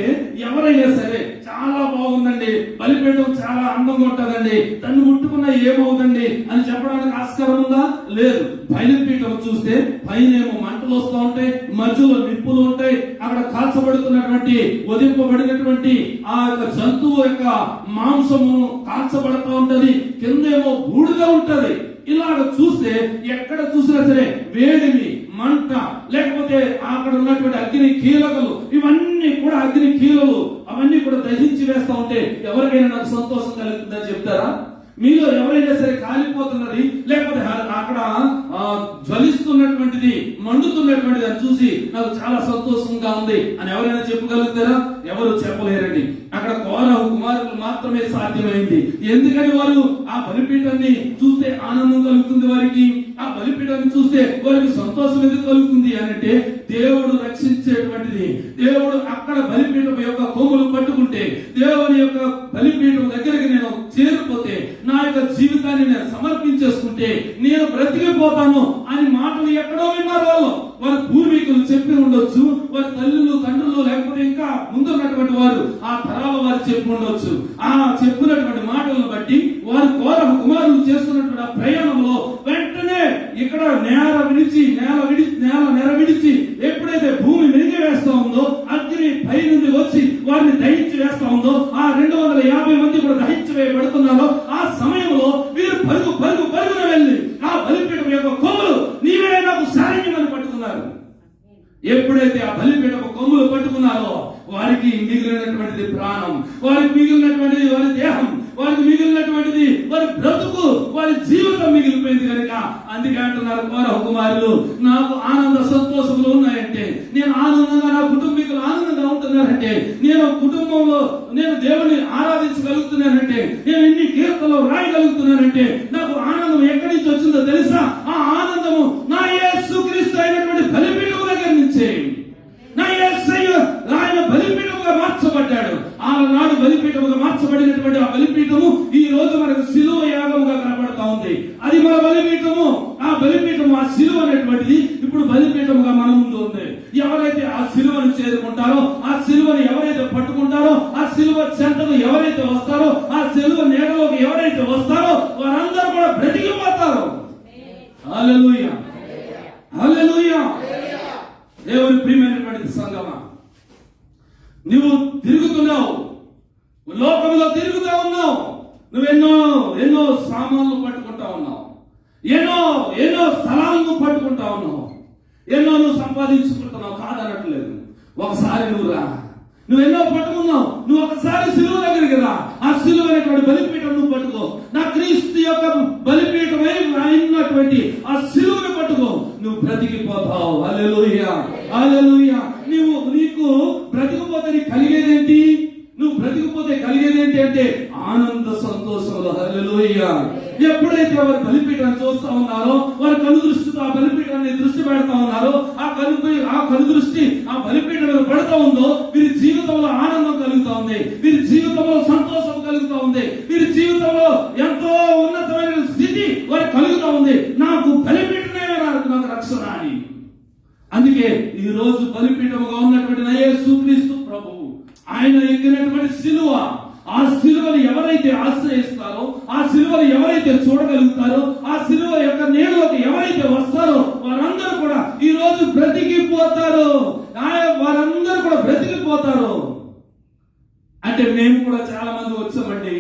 ఎవరైనా సరే చాలా బాగుందండి, బలిపీఠం చాలా అందంగా ఉంటుందండి, దాన్ని ముట్టుకున్న ఏమవుతుంది అని చెప్పడానికి ఆస్కారం ఉందా? లేదు. బలిపీఠం చూస్తే పైనేమో మంటలు వస్తూ ఉంటాయి, మధ్యలో నిప్పులు ఉంటాయి, అక్కడ కాల్చబడుతున్నటువంటి వధింపబడినటువంటి ఆ యొక్క జంతువు యొక్క మాంసము కాల్చబడుతూ ఉంటది, కిందేమో బూడిద ఉంటది. ఇలాగ చూస్తే ఎక్కడ చూసినా సరే వేడిమి, మంట, లేకపోతే అక్కడ ఉన్నటువంటి అగ్ని కీలకలు, ఇవన్నీ కూడా అగ్ని కీలలు అవన్నీ కూడా దహించి వేస్తా ఉంటే ఎవరికైనా నాకు సంతోషం కలుగుతుందని చెప్తారా? మీలో ఎవరైనా సరే కాలిపోతున్నది లేకపోతే అక్కడ జ్వలిస్తూ కాలుతున్నటువంటిది, మండుతున్నటువంటిది అని చూసి నాకు చాలా సంతోషంగా ఉంది అని ఎవరైనా చెప్పగలుగుతారా? ఎవరు చెప్పలేరండి. అక్కడ కోరహు కుమారులు మాత్రమే సాధ్యమైంది. ఎందుకని వారు ఆ బలిపీఠాన్ని చూస్తే ఆనందం కలుగుతుంది, వారికి ఆ బలిపీఠాన్ని చూస్తే వారికి సంతోషం ఎందుకు కలుగుతుంది అంటే దేవుడు రక్షించేటువంటిది. దేవుడు అక్కడ బలిపీఠం యొక్క కొమ్ములు పట్టుకుంటే, దేవుని యొక్క బలిపీఠం దగ్గరికి నేను చేరిపోతే, నా యొక్క జీవితాన్ని నేను సమర్పించేసుకుంటే నేను బ్రతికిపోతాను అని మాటలు ఎక్కడో విన్నారు వాళ్ళు. వారి పూర్వీకులు చెప్పి ఉండొచ్చు, వారి తల్లులు తండ్రులు లేకపోతే ఇంకా ముందున్నటువంటి వారు ఆ తరాల వారు చెప్పి ఉండొచ్చు. ఆ చెప్పినటువంటి మాటలను బట్టి వారు కోరహు కుమారులు చేస్తున్నటువంటి ఆ ప్రయాణంలో వెంటనే ఇక్కడ నేల విడిచి ఎప్పుడైతే భూమి మిరిగి వేస్తా ఉందో, అగ్ని పై నుండి వచ్చి వారిని దహించి వేస్తా ఉందో, ఆ 250 మంది కూడా దహించి వేయబడుతున్నారో ఆ సమయంలో వీరు పరుగున వెళ్ళి ఆ బలిపీఠం యొక్క కొమ్ములు నీవే నాకు సారణ్యమని పట్టుకున్నారు. ఎప్పుడైతే ఆ బలిపీఠం కొమ్ములు పట్టుకున్నారో వారికి మిగిలినటువంటిది ప్రాణం, వారికి మిగిలినటువంటిది వారి దేహం, వారికి మిగిలినటువంటిది వారి బ్రతుకు, వారి జీవితం మిగిలిపోయింది కనుక అందుకే అంటున్నారు కోరహు కుమారులు నాకు ఆనంద సంతోషములు ఉన్నాయంటే, నేను ఆనందంగా, నా కుటుంబీకులు ఆనందంగా ఉంటున్నారంటే, నేను కుటుంబంలో నేను దేవుని ఆరాధించగలుగుతున్నానంటే, నేను ఇన్ని కీర్తనలు రాయగలుగుతున్నానంటే నాకు ఆనందం ఎక్కడి నుంచి వచ్చిందో తెలుసా? ఆ ఆనందము నా యేసుక్రీస్తు అయినటువంటి బలిపీఠం దగ్గర నుంచే. నా యేసయ్య ఆయన బలిపీఠముగా మార్చబడ్డాడు. ఆనాడు బలిపీఠముగా మార్చబడినటువంటి ఆ బలిపీఠము ఈ రోజు మనకు శిలువ యాగముగా కనబడతా ఉంది. అది మన బలిపీఠము. ఆ బలిపీఠము, ఆ శిలువ అనేటువంటిది ఇప్పుడు బలిపీఠముగా మన ముందు ఉంది. ఎవరైతే ఆ శిలువను చేరుకుంటారో, ఆ శిలువను ఎవరైతే పట్టుకుంటారో, ఆ శిలువ చెంతకు ఎవరైతే వస్తారో, ఆ శిలువ నీడలోకి ఎవరైతే వస్తారో వారందరూ కూడా బ్రతికిపోతారు. హల్లెలూయా, హల్లెలూయా. దేవుని ప్రియమైనటువంటి సంగమా, నువ్వు తిరుగుతున్నావు, లోకంలో తిరుగుతా ఉన్నావు, నువ్వెన్నో సామాన్లు పట్టుకుంటా ఉన్నావు, ఎన్నో స్థలాలను పట్టుకుంటా ఉన్నావు, ఎన్నో నువ్వు సంపాదించుకుంటున్నావు, కాదనట్లేదు. ఒకసారి నువ్వు రా, నువ్వెన్నో పట్టుకున్నావు, నువ్వు ఒకసారి సిలువ దగ్గరికి రా. ఆ సిలువ అనేటువంటి బలిపీఠం నువ్వు పట్టుకో. నా క్రీస్తు యొక్క బలిపీఠమై అయినటువంటి ఆ సిలువను పట్టుకో, నువ్వు బ్రతికిపోతావు. హల్లెలూయా, హల్లెలూయా. నీకు బ్రతికిపోతే నీకు కలిగేదేంటి? నువ్వు బ్రతికిపోతే కలిగేదేంటి అంటే ఆనంద సంతోషములు. హల్లెలూయా. ఎప్పుడైతే వారు బలిపీఠాన్ని చూస్తా ఉన్నారో, వారి కను దృష్టితో ఆ బలిపీఠాన్ని దృష్టి పెడతా ఉన్నారో, ఆ కను దృష్టి ఆ బలిపీఠం మీద పడతా ఉందో, వీరి జీవితంలో ఆనందం కలుగుతా ఉంది, వీరి జీవితంలో సంతోషం కలుగుతా ఉంది, వీరి జీవితంలో ఎంతో ఉన్నతమైన స్థితి వారికి కలుగుతా ఉంది. నాకు బలిపీఠమే నాకు రక్షణ అని. అందుకే ఈ రోజు బలిపీఠముగా ఉన్నటువంటి నా యేసుక్రీస్తు ప్రభువు, ఆయన ఎక్కినటువంటి సిలువ, ఆ సిలువను ఎవరైతే ఆశ్రయిస్తారో, ఆ సిలువను ఎవరైతే చూడగలుగుతారో, ఆ సిలువ యొక్క నీడలోకి ఎవరైతే వస్తారో వారందరూ కూడా ఈ రోజు బ్రతికిపోతారు. వారందరూ కూడా బ్రతికిపోతారు. అంటే మేము కూడా చాలా మంది వచ్చామండి,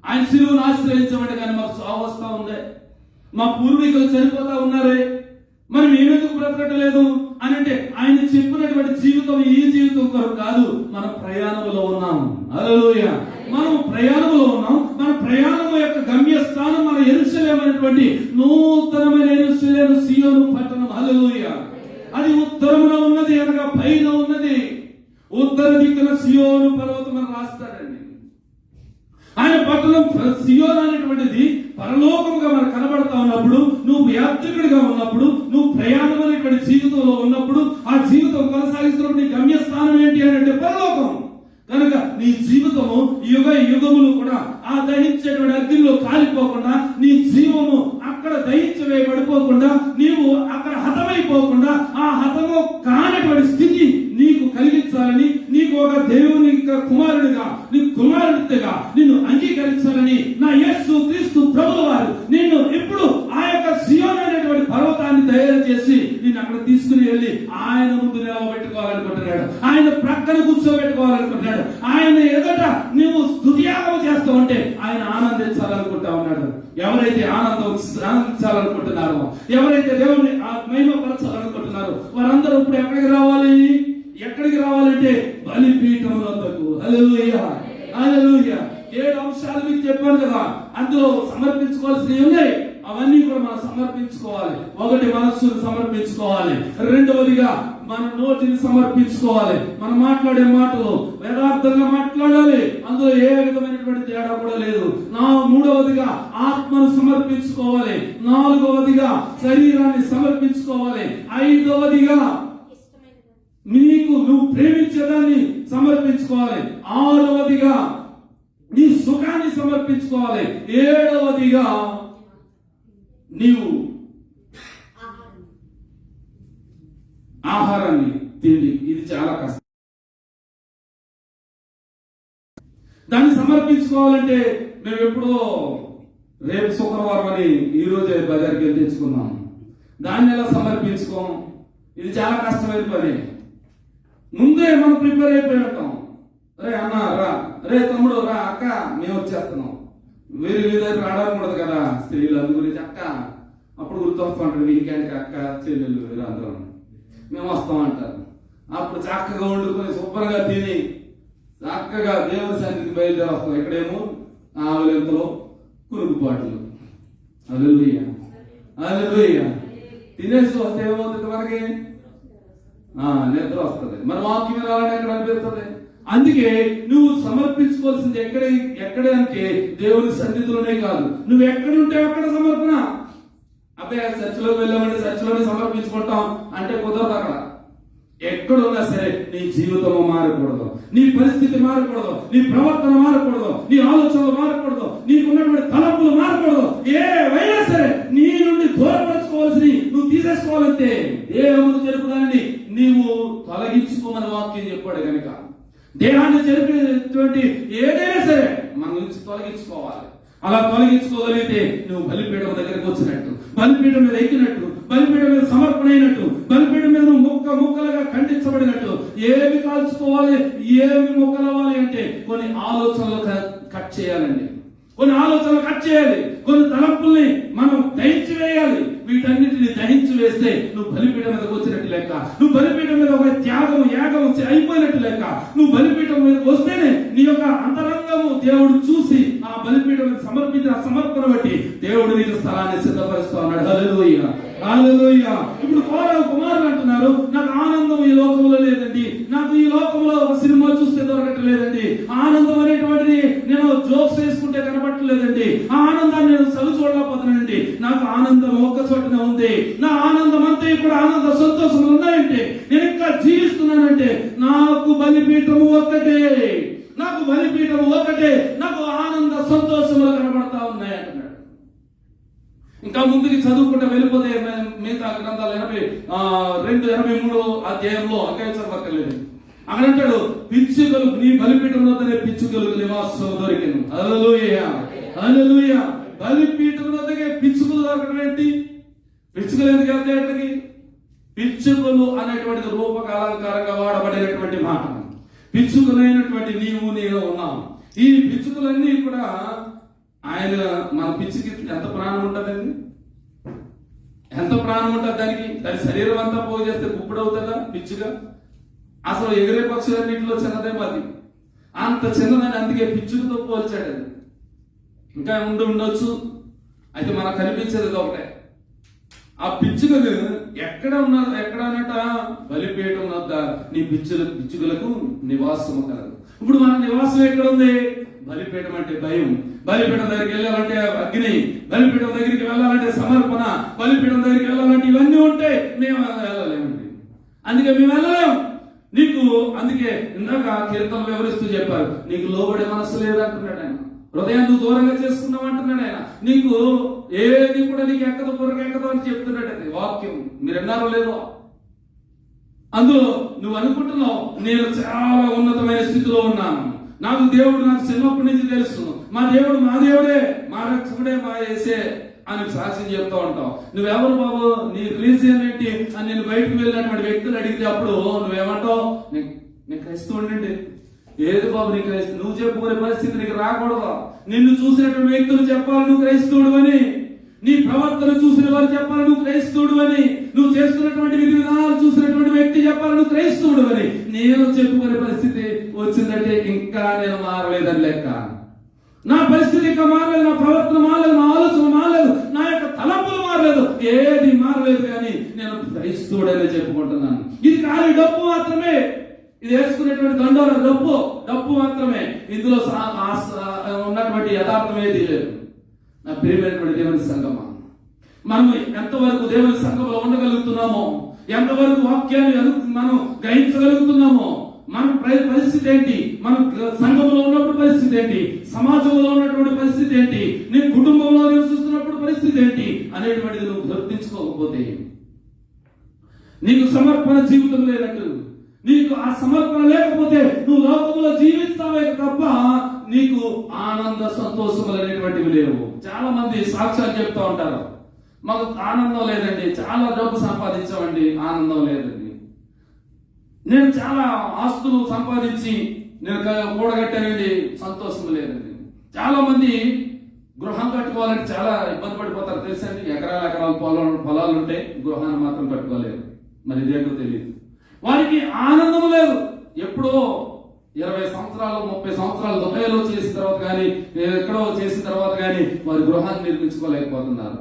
ఆయన సిలువను ఆశ్రయించమంటే కానీ మాకు చావు వస్తా ఉంది, మా పూర్వీకులు చనిపోతా ఉన్నారే, మరి మేమెందుకు బ్రతకట్లేదు అని అంటే ఆయన చెప్పినటువంటి జీవితం ఈ జీవితం కొరకు కాదు, మన ప్రయాణంలో ఉన్నాం. హల్లెలూయా. మనం ప్రయాణంలో ఉన్నాం. మన ప్రయాణం యొక్క గమ్యస్థానం మన యెరూషలేము అనేటువంటి నూతనమైన యెరూషలేము, సీయోను పట్టణం. హల్లెలూయా. అది ఉత్తరమున ఉన్నది, అనగా పైన ఉన్నది. ఉత్తర దిక్కున సీయోను పర్వతం అని రాస్తాడండి. ఆయన పట్టణం సీయోను అనేటువంటిది పరలోకముగా మనకు కనబడతా ఉన్నప్పుడు, నువ్వు యాత్రికుడిగా ఉన్నప్పుడు, నువ్వు ప్రయాణం అనేటువంటి జీవితంలో ఉన్నప్పుడు, ఆ జీవితం కొనసాగిస్తున్నప్పుడు నీ గమ్యస్థానం ఏంటి అంటే పరలోకం. కనుక నీ జీవితము యుగములు కూడా ఆ దహించేటువంటి అగ్నిలో కాలిపోకుండా, నీ జీవము అక్కడ దహించి వేయబడిపోకుండా, నీవు అక్కడ హతమైపోకుండా, ఆ హతము కానటువంటి స్థితి నీకు కలిగించాలని, నీకు ఒక దేవుని కుమారుడిగా, నీ కుమారుడిగా నిన్ను అంగీకరించాలని నా యేసుక్రీస్తు ప్రభువు వారు నిన్ను ఇప్పుడు ఆ యొక్క సియోను అనేటువంటి పర్వతాన్ని తయారు చేసి నిన్ను అక్కడ తీసుకుని వెళ్ళి ఆయన ముందు నిలవబెట్టుకోవాలనుకుంటున్నాడు, ఆయన ప్రక్కన కూర్చోబెట్టుకోవాలనుకుంటున్నాడు, ఆయన ఎదుట నువ్వు స్తుతియాగం చేస్తావంటే ఆయన ఆనందించాలనుకుంటా ఉన్నాడు. ఎవరైతే ఆనందించాలనుకుంటున్నారో, ఎవరైతే దేవుని మహిమపరచాలనుకుంటున్నారో వారందరూ ఇప్పుడు ఎక్కడికి రావాలంటే బలిపీఠమునందుకు. హల్లెలూయా, హల్లెలూయా. 7 అంశాలు మీకు చెప్పాను కదా, అందులో సమర్పించుకోవాల్సినవి ఉన్నాయి. అవన్నీ కూడా మనం సమర్పించుకోవాలి. ఒకటి మనస్సును సమర్పించుకోవాలి. సమర్పించుకోవాలి. రెండవదిగా మన నోటిని సమర్పించుకోవాలి. మనం మాట్లాడే మాటలు యథార్థంగా మాట్లాడాలి, అందులో ఏ విధమైనటువంటి తేడా కూడా లేదు. మూడవదిగా ఆత్మను సమర్పించుకోవాలి. నాలుగవదిగా శరీరాన్ని సమర్పించుకోవాలి. ఐదవదిగా నువ్వు ప్రేమించేదాన్ని సమర్పించుకోవాలి. ఆరవదిగా నీ సుఖాన్ని సమర్పించుకోవాలి. ఏడవదిగా నీవు ఆహారాన్ని, తిండి. ఇది చాలా కష్టం. దాన్ని సమర్పించుకోవాలంటే మేము ఎప్పుడో రేపు శుక్రవారం అని ఈ రోజే బజార్కి వెళ్ళి తెచ్చుకున్నాం. దాన్ని ఎలా సమర్పించుకోం? ఇది చాలా కష్టమైన పని. ముందే మనం ప్రిపేర్ అయిపోయి ఉంటాం. రే అన్న రా, రే తమ్ముడు రా, అక్క మేము వచ్చేస్తున్నాం. వేరే దగ్గర రావడం ఉండదు కదా స్త్రీలు. అందు గురించి అక్క అప్పుడు గుర్తొస్తూ ఉంటారు, వీకెండ్కి అక్క చెల్లెళ్ళు వేరే అందరం మేము వస్తామంటారు. అప్పుడు చక్కగా వండుకొని శుభ్రంగా తిని చక్కగా దేవుని సన్నిధికి బయలుదేరి వస్తాం. ఇక్కడేమో ఆవులెంతలో కురుగుపాట్లు. హల్లెలూయా, హల్లెలూయా. తినేసి వస్తే ఏమవుతుంది? మనకి నిద్ర వస్తుంది. మన వాక్యం రావాలని ఎక్కడ అనిపిస్తుంది. అందుకే నువ్వు సమర్పించుకోవాల్సింది ఎక్కడే అంటే దేవుని సన్నిధిలోనే కాదు. నువ్వు ఎక్కడుంటే అక్కడ సమర్పణ. అబ్బాయి చర్చిలోకి వెళ్ళామంటే చర్చిలోనే సమర్పించుకుంటాం అంటే కుదరదు. అక్కడ ఎక్కడున్నా సరే నీ జీవితం మారకూడదు, నీ పరిస్థితి మారకూడదు, నీ ప్రవర్తన మారకూడదు, నీ ఆలోచనలు మారకూడదు, నీకున్నటువంటి తలపులు మారకూడదు. ఏవైనా సరే నీ నుండి దూరపరచుకోవాల్సి నువ్వు తీసేసుకోవాలంటే దేవుడు చెరుపుదాన్ని నీవు తొలగించుకోమని వాక్యం చెప్పాడు కనుక దేహాన్ని చెరిపేటువంటి ఏదైనా సరే మన నుంచి తొలగించుకోవాలి. అలా తొలగించుకోగలిగితే నువ్వు బలిపీఠం దగ్గరికి వచ్చినట్టు, బలిపీఠం మీద ఎక్కినట్టు, బలిపీఠం మీద సమర్పణ అయినట్టు, బలిపీఠం మీద నువ్వు ముక్కలుగా ఖండించబడినట్టు. ఏమి కాల్చుకోవాలి, ఏమి ముక్కలవ్వాలి అంటే కొన్ని ఆలోచనలు కట్ చేయాలండి. కొన్ని ఆలోచనలు కట్ చేయాలి, కొన్ని తలంపుల్ని మనం దహించి వేయాలి. వీటన్నిటిని దహించి వేస్తే నువ్వు బలిపీఠం మీదకి వచ్చినట్టు లెక్క. నువ్వు బలిపీఠం మీద ఒక త్యాగం యాగం అయిపోయినట్టు లెక్క. నువ్వు బలిపీఠం మీదకి వస్తేనే నీ యొక్క అంతరంగము దేవుడు చూసి ఆ బలిపీఠం మీద సమర్పించిన సమర్పణ బట్టి దేవుడు నీకు స్థలాన్ని సిద్ధపరుస్తూ ఉన్నాడు. హల్లెలూయా, హల్లెలూయా. ఇప్పుడు కుమారులు అంటున్నారు, నాకు ఆనందం ఈ లోకంలో లేదండి, నాకు ఈ లోకంలో ఒక సినిమా చూస్తే దొరకట్లేదండి, ఆనందం అనేటువంటిది నేను జోక్స్ వేసుకుంటే కనబట్టలేదండి, ఆ ఆనందాన్ని నేను చదువు చూడలేకపోతున్నానండి, నాకు ఆనందం ఒక్క చోటనే ఉంది, నా ఆనందం అంతా ఇప్పుడు ఆనంద సంతోషములు ఉన్నాయంటే, నేను ఇంకా జీవిస్తున్నానంటే నాకు బలిపీఠము ఒక్కటే, నాకు బలిపీఠము ఒక్కటే, నాకు ఆనంద సంతోషములు కనబడతా ఉన్నాయి అంటున్నాడు. ఇంకా ముందుకి చదువుకుంటే వెళ్ళిపోతే మిగతా గ్రంథాలు 82-83 అధ్యాయంలో అక్కర్లేదు. అక్కడ అంటాడు, పిచ్చుకలు నీ బలిపీఠం వద్దనే పిచ్చుకలకు నివాసం దొరికింది. హల్లెలూయా, హల్లెలూయా. బలిపీఠం వద్దకే పిచ్చుకలు దొరకడం ఏంటి? పిచ్చుకలు ఎందుకు వెళ్తాయి అక్కడికి? పిచ్చుకలు అనేటువంటిది రూపకాలంకారంగా వాడబడినటువంటి మాట. పిచ్చుకలైనటువంటి నీవు నేను ఉన్నావు. ఈ పిచ్చుకలన్నీ కూడా ఆయన మన పిచ్చికి ఎంత ప్రాణం ఉంటుందండి? ఎంత ప్రాణం ఉంటుంది దానికి? దాని శరీరం అంతా పోగు చేస్తే గుప్పుడు అవుతుందా పిచ్చుగా? అసలు ఎగిరే పక్షులన్నింటిలో చిన్నదేమో అది, అంత చిన్నదని అందుకే పిచ్చుకతో పోల్చాడు. ఇంకా ఉండొచ్చు, అయితే మనకు కనిపించేది ఒకటే. ఆ పిచ్చుకలు ఎక్కడ ఉన్నారు? ఎక్కడ ఉన్నట? బలిపీఠం వద్ద నీ పిచ్చుకలకు నివాసము కలదు. ఇప్పుడు మన నివాసం ఎక్కడ ఉంది? బలిపీఠం అంటే భయం, బలిపీఠం దగ్గరికి వెళ్ళాలంటే అగ్ని, బలిపీఠం దగ్గరికి వెళ్ళాలంటే సమర్పణ, బలిపీఠం దగ్గరికి వెళ్ళాలంటే ఇవన్నీ ఉంటే మేము వెళ్ళలేమండి. అందుకే మేము వెళ్ళలేము. నీకు అందుకే ఇందాక కీర్తనలు వివరిస్తూ చెప్పారు, నీకు లోబడే మనసు లేదంటున్నాడు ఆయన. హృదయాన్ని దూరంగా చేసుకున్నావు అంటున్నాడు ఆయన. నీకు ఏది కూడా నీకు ఎక్కదు, పొరకు ఎక్కదు అని చెప్తున్నాడు అది వాక్యం. మీరు విన్నారో లేదో? అందులో నువ్వు అనుకుంటున్నావు నేను చాలా ఉన్నతమైన స్థితిలో ఉన్నాను, నాకు దేవుడు నాకు చిన్నప్పటి నుంచి తెలుసు, మా దేవుడు మా దేవుడే, మా రక్షకుడే, మా యేసే అని సాక్ష్యం చెప్తా ఉంటావు. నువ్వెవరు బాబు, నీ రిలీజియన్ ఏంటి అని నేను బయటకు వెళ్ళినటువంటి వ్యక్తులు అడిగితే అప్పుడు నువ్వేమంటావు? నేను క్రైస్తవుడినండి. ఏది బాబు నీ క్రైస్తవు? నువ్వు చెప్పుకునే పరిస్థితి నీకు రాకూడదు. నిన్ను చూసినటువంటి వ్యక్తులు చెప్పాలి నువ్వు క్రైస్తవుడు అని, నీ ప్రవర్తన చూసిన వారు చెప్పాలి నువ్వు క్రైస్తవుడు అని, నువ్వు చేస్తున్నటువంటి విధి విధానాలు చూసినటువంటి వ్యక్తి చెప్పాలి నువ్వు క్రైస్తవుడు అని. నేను చెప్పుకునే పరిస్థితి వచ్చిందంటే ఇంకా నేను మారలేదని లెక్క. నా పరిస్థితి ఇంకా మారలేదు, నా ప్రవర్తన మారలేదు, నా ఆలోచన మారలేదు, నా యొక్క తలంపులు మారలేదు, ఏది మారలేదు, కానీ నేను క్రైస్తవుడనే చెప్పుకుంటున్నాను. ఇది ఖాళీ డబ్బు మాత్రమే, ఇది వేసుకునేటువంటి దండోర డబ్బు మాత్రమే. ఇందులో ఉన్నటువంటి యథార్థం ఏది లేదు. నా ప్రియమైనటువంటి దేవుని సంఘమా, మనం ఎంతవరకు దేవుని సంఘంలో ఉండగలుగుతున్నామో, ఎంతవరకు వాక్యాన్ని మనం గ్రహించగలుగుతున్నామో, మన పరిస్థితి ఏంటి, మనం సంఘంలో ఉన్నప్పుడు పరిస్థితి ఏంటి, సమాజంలో ఉన్నటువంటి పరిస్థితి ఏంటి, నీ కుటుంబంలో నివసిస్తున్నప్పుడు పరిస్థితి ఏంటి అనేటువంటిది నువ్వు గుర్తించుకోకపోతే నీకు సమర్పణ జీవితం లేనట్టు. నీకు ఆ సమర్పణ లేకపోతే నువ్వు లోకంలో జీవిస్తావే తప్ప నీకు ఆనంద సంతోషములు అనేటువంటివి లేవు. చాలా మంది సాక్ష్యాలు చెప్తూ ఉంటారు, మాకు ఆనందం లేదండి, చాలా డబ్బు సంపాదించామండి, ఆనందం లేదండి, నేను చాలా ఆస్తులు సంపాదించి నేను కూడగట్టానండి, సంతోషం లేదండి. చాలా మంది గృహం కట్టుకోవాలంటే చాలా ఇబ్బంది పడిపోతారు తెలుసండి. ఎకరాల పొలాలు ఉంటే గృహాన్ని మాత్రం కట్టుకోలేరు. మరి ఇదేంటో తెలియదు. వారికి ఆనందం లేదు. ఎప్పుడో 20 సంవత్సరాలు 30 సంవత్సరాలు దుబాయ్లో చేసిన తర్వాత కానీ ఎక్కడో చేసిన తర్వాత కానీ వారి గృహాన్ని నిర్మించుకోలేకపోతున్నారు.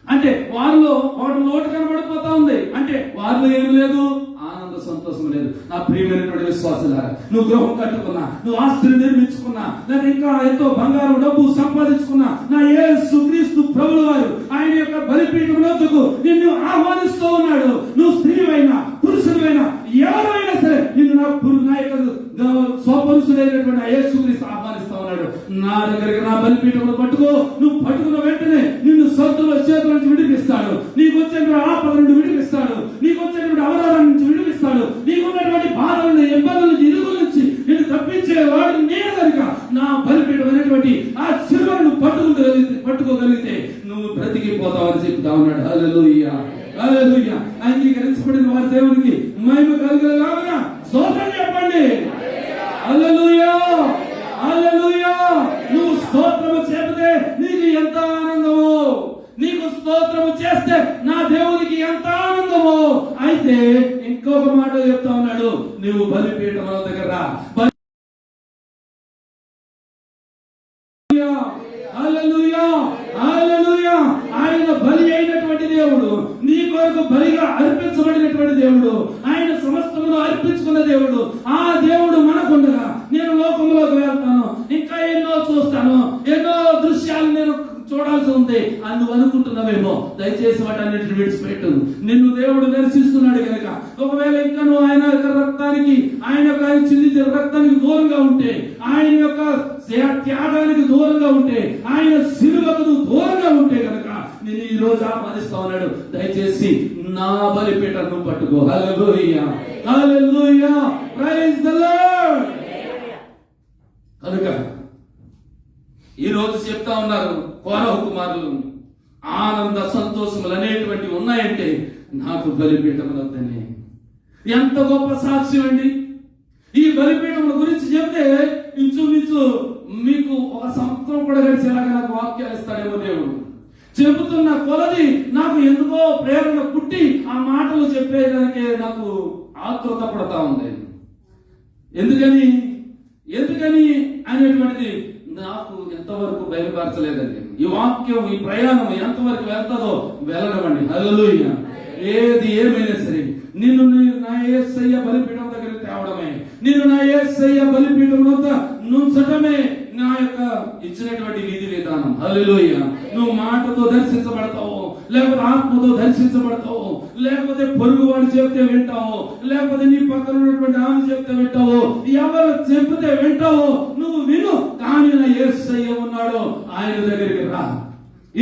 అంటే వారిలో వాటి లోటు కనబడిపోతా ఉంది. అంటే వారిలో ఏమి లేదు, ఆనంద సంతోషం లేదు. నా ప్రియమైనటువంటి విశ్వాసులారా, నువ్వు గృహం కట్టుకున్నా, నువ్వు ఆస్తులు నిర్మించుకున్నా, లేదా ఇంకా ఎంతో బంగారం డబ్బు సంపాదించుకున్నా, నా యేసు క్రీస్తు ప్రభువు వారు ఆయన యొక్క బలిపీఠం వద్దకు నిన్ను ఆహ్వానిస్తూ ఉన్నాడు. నువ్వు స్త్రీవైనా పురుషుడైనా ఎవరైనా సరే నిన్ను నా యొక్క స్వపురుషుడైనటువంటి యేసు క్రీస్తు ఆహ్వానిస్తా ఉన్నాడు. నా దగ్గరికి నా బలిపీఠంలో పట్టుకో. నువ్వు పట్టుకున్న వెంటనే నిన్ను సొంతలో చేతుల నుంచి విడిపిస్తాడు. నీకు వచ్చేటువంటి ఆపద నుండి విడిపిస్తాడు. నీకు వచ్చేటువంటి అవరాధం నుంచి విడిపిస్తాడు. నీకున్నటువంటి బాధలను, ఇబ్బందుల నుంచి, ఇరుగుల నుంచి నేను తప్పించేవాడు నేను కనుక నా బలిపీఠం అనేటువంటి ఆ శిలువను పట్టుకోగలిగితే నువ్వు బ్రతికిపోతావని చెప్తా ఉన్నాడు. హల్లెలూయా, హల్లెలూయా. అంగీకరించబడిన వారి దేవునికి మహిమ కలుగుగాక. స్తోత్రం చెప్పండి. హల్లెలూయా, హల్లెలూయా. నువ్వు స్తోత్రము చెబితే నీకు ఎంత ఆనందమో, నీకు స్తోత్రము చేస్తే నా దేవునికి ఎంత ఆనందమో. అయితే ఇంకొక మాట చెప్తా ఉన్నాడు, నువ్వు బలిపీఠం దగ్గర హల్లెలూయా, హల్లెలూయా. ఆయన బలి అయినటువంటి దేవుడు, నీ కొరకు బలిగా అర్పించబడినటువంటి దేవుడు, ఆయన సమస్తమును అర్పించుకున్న దేవుడు. ఆ దేవుడు మనకుండగా నేను లోకంలోకి వెళ్తాను, ఇంకా ఎన్నో చూస్తాను, ఎన్నో దృశ్యాలు నేను చూడాల్సి ఉంది అని నువ్వు అనుకుంటున్నావేమో. దయచేసి వాటన్నిటిని విడిచిపెట్టు. నిన్ను దేవుడు దర్శిస్తున్నాడు కనుక ఒకవేళ ఇంకా నువ్వు ఆయన యొక్క రక్తానికి, ఆయన యొక్క చిందించిన రక్తానికి దూరంగా ఉంటే, ఆయన యొక్క త్యాగానికి దూరంగా ఉంటే, ఆయన శిలువకు దూరంగా ఉంటే కనుక నేను ఈ రోజు ఆహ్వానిస్తా ఉన్నాడు. దయచేసి నా బలిపీఠను పట్టుకో. హల్లెలూయా, హల్లెలూయా, ప్రైజ్ ది లార్డ్. కనుక ఈ రోజు చెప్తా ఉన్నారు కోరహ కుమారులు, ఆనంద సంతోషములు అనేటువంటి ఉన్నాయంటే నాకు బలిపీఠములొద్దనే. ఎంత గొప్ప సాక్ష్యం అండి. ఈ బలిపీఠముల గురించి చెప్తే ఇంచుమించు మీకు ఒక సంవత్సరం కూడా గడిచేలాగా నాకు వాక్యాలు ఇస్తాడేమో దేవుడు. చెబుతున్న కొలది నాకు ఎందుకో ప్రేరణ పుట్టి ఆ మాటలు చెప్పేదానికి నాకు ఆతృత పడతా ఉంది. ఎందుకని అనేటువంటిది నాకు ఎంతవరకు బయలుపరచలేదండి. ఈ వాక్యం, ఈ ప్రయాణం ఎంతవరకు వెళ్తాదో వెళ్ళనివ్వండి. హల్లెలూయా. ఏది ఏమైనా సరే నిన్ను నా యేసయ్య బలిపీఠం దగ్గరికి తేవడమే, నిన్ను నా యేసయ్య బలిపీఠం వద్ద నుంచటమే నా యొక్క ఇచ్చినటువంటి విధి విధానం. హల్లెలూయా. నువ్వు మాటతో దర్శించబడతావు, లేకపోతే ఆత్మతో దర్శించబడతావు, లేకపోతే పొరుగు వాడు చెప్తే వింటావు, లేకపోతే నీ పక్కన ఉన్నటువంటి ఆమె చెప్తే వింటావు, ఎవరు చెప్తే వింటావు. నువ్వు విను, కానీ నా యేసయ్య ఉన్నాడు, ఆయన దగ్గరికి రా.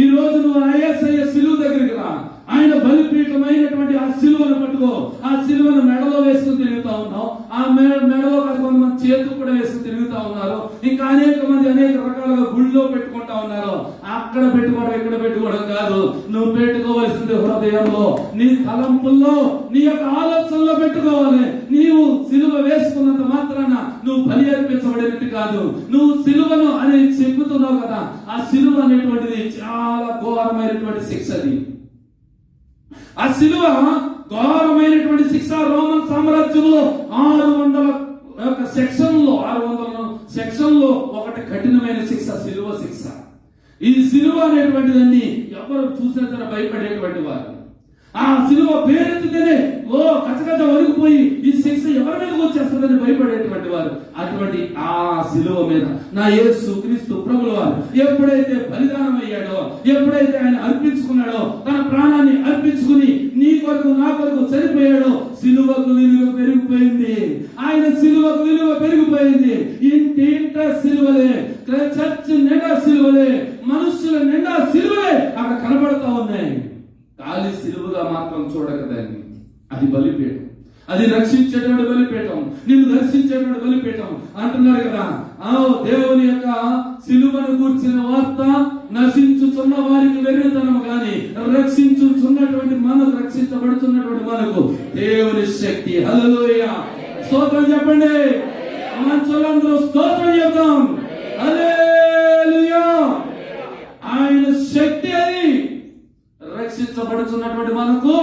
ఈ రోజు నువ్వు నా యేసయ్య శిలువ దగ్గరికి రా. ఆయన బలిపీఠమైనటువంటి ఆ శిలువను పట్టుకో. ఆ శిలువను మెడలో వేసుకుని తిరుగుతా ఉన్నావు. ఆ మెడలో కొంతమంది చేతులు కూడా వేసుకుని తిరుగుతా ఉన్నారు. ఇంకా అనేక మంది అనేక రకాలుగా గుళ్ళో పెట్టుకుంటా ఉన్నారు. అక్కడ పెట్టుకోవడం, ఇక్కడ పెట్టుకోవడం కాదు. నువ్వు పెట్టుకోవాల్సింది హృదయంలో, నీ తలంపుల్లో, నీ యొక్క ఆలోచనలో పెట్టుకోవాలి. నీవు సిలువ వేసుకున్నంత మాత్రాన నువ్వు బలి అర్పించబడినట్టు కాదు. నువ్వు సిలువను అని చెబుతున్నావు కదా, ఆ సిలువ అనేటువంటిది చాలా ఘోరమైనటువంటి శిక్ష. ఆ సిలువ ఘోరమైనటువంటి శిక్ష. రోమన్ సామ్రాజ్యంలో 600 సెక్షన్లో ఒకటి కఠినమైన శిక్ష సిలువ. హింస. ఈ సిలువ అనేటువంటిదాన్ని ఎవరు చూసినా సరే భయపడేటువంటి వారు. ఆ సిలువ పేరెత్తితేనే కచకచ వణికిపోయి ఈ శిక్ష ఎవరి మీదకి వచ్చేస్తుందని భయపడేటువంటి వారు. అటువంటి ఆ సిలువ మీద నా యేసు క్రీస్తు ప్రభుల వారు ఎప్పుడైతే బలిదానం అయ్యాడో, ఎప్పుడైతే ఆయన అర్పించుకున్నాడో, తన ప్రాణాన్ని అర్పించుకుని నీ కొరకు నా కొరకు చనిపోయాడో, సిలువకు విలువ పెరిగిపోయింది. ఆయన సిలువకు విలువ పెరిగిపోయింది. ఇంటింట సిలువలే, చర్చ్ నిండా సిలువలే, మనుషుల నిండా సిలువలే అక్కడ కనబడతా ఉన్నాయి. ఖాళీ సిలువగా మాత్రం చూడకదాన్ని. అది బలిపీఠం, అది రక్షించేటువంటి బలిపీఠం, నిన్ను దర్శించేటువంటి బలిపీఠం అంటున్నాడు కదా. దేవుని యొక్క సిలువను కూర్చిన వార్త నశించుచున్న వారికి వెర్రితనము గాని రక్షించుచున్నటువంటి మనకు, రక్షించబడుతున్నటువంటి మనకు దేవుని శక్తి. హల్లెలూయా, స్తోత్రం చెప్పండి. మనుషులందరూ స్తోత్రం చెప్తాం. హల్లెలూయా. ఆయన శక్తి అది రక్షించబడుతున్నటువంటి మనకు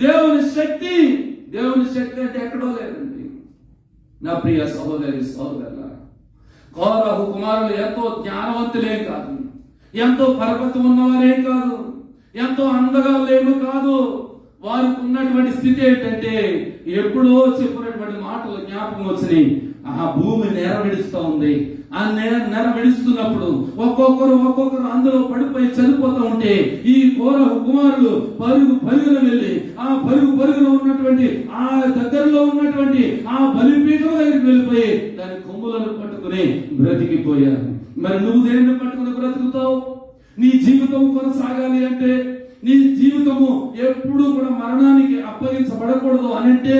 దేవుని శక్తి. దేవుని శక్తి అంటే ఎక్కడో లేదండి నా ప్రియ సహోదరి సహోదరుల. కోరహు కుమారులు ఎంతో జ్ఞానవంతులేం కాదు, ఎంతో పరపతి ఉన్నవారేం కాదు, ఎంతో అందగాలేమో కాదు. వారికి ఉన్నటువంటి స్థితి ఏంటంటే ఎప్పుడో చెప్పినటువంటి మాటలు జ్ఞాపకం వచ్చినాయి. ఆ భూమి నేర విడుస్తూ ఉంది. ఆ నెర విడుస్తున్నప్పుడు ఒక్కొక్కరు అందులో పడిపోయి చనిపోతూ ఉంటే ఈ కోరహు కుమారులు పరుగున వెళ్ళి ఆ పరుగున ఉన్నటువంటి ఆ దగ్గరలో ఉన్నటువంటి ఆ బలిపీఠం దగ్గరికి వెళ్ళిపోయి దాని కొమ్ములను పట్టుకుని బ్రతికిపోయారు. మరి నువ్వు దేనిని పట్టుకుని బ్రతుకుతావు? నీ జీవితం కొనసాగాలి అంటే, నీ జీవితము ఎప్పుడు కూడా మరణానికి అప్పగించబడకూడదు అనంటే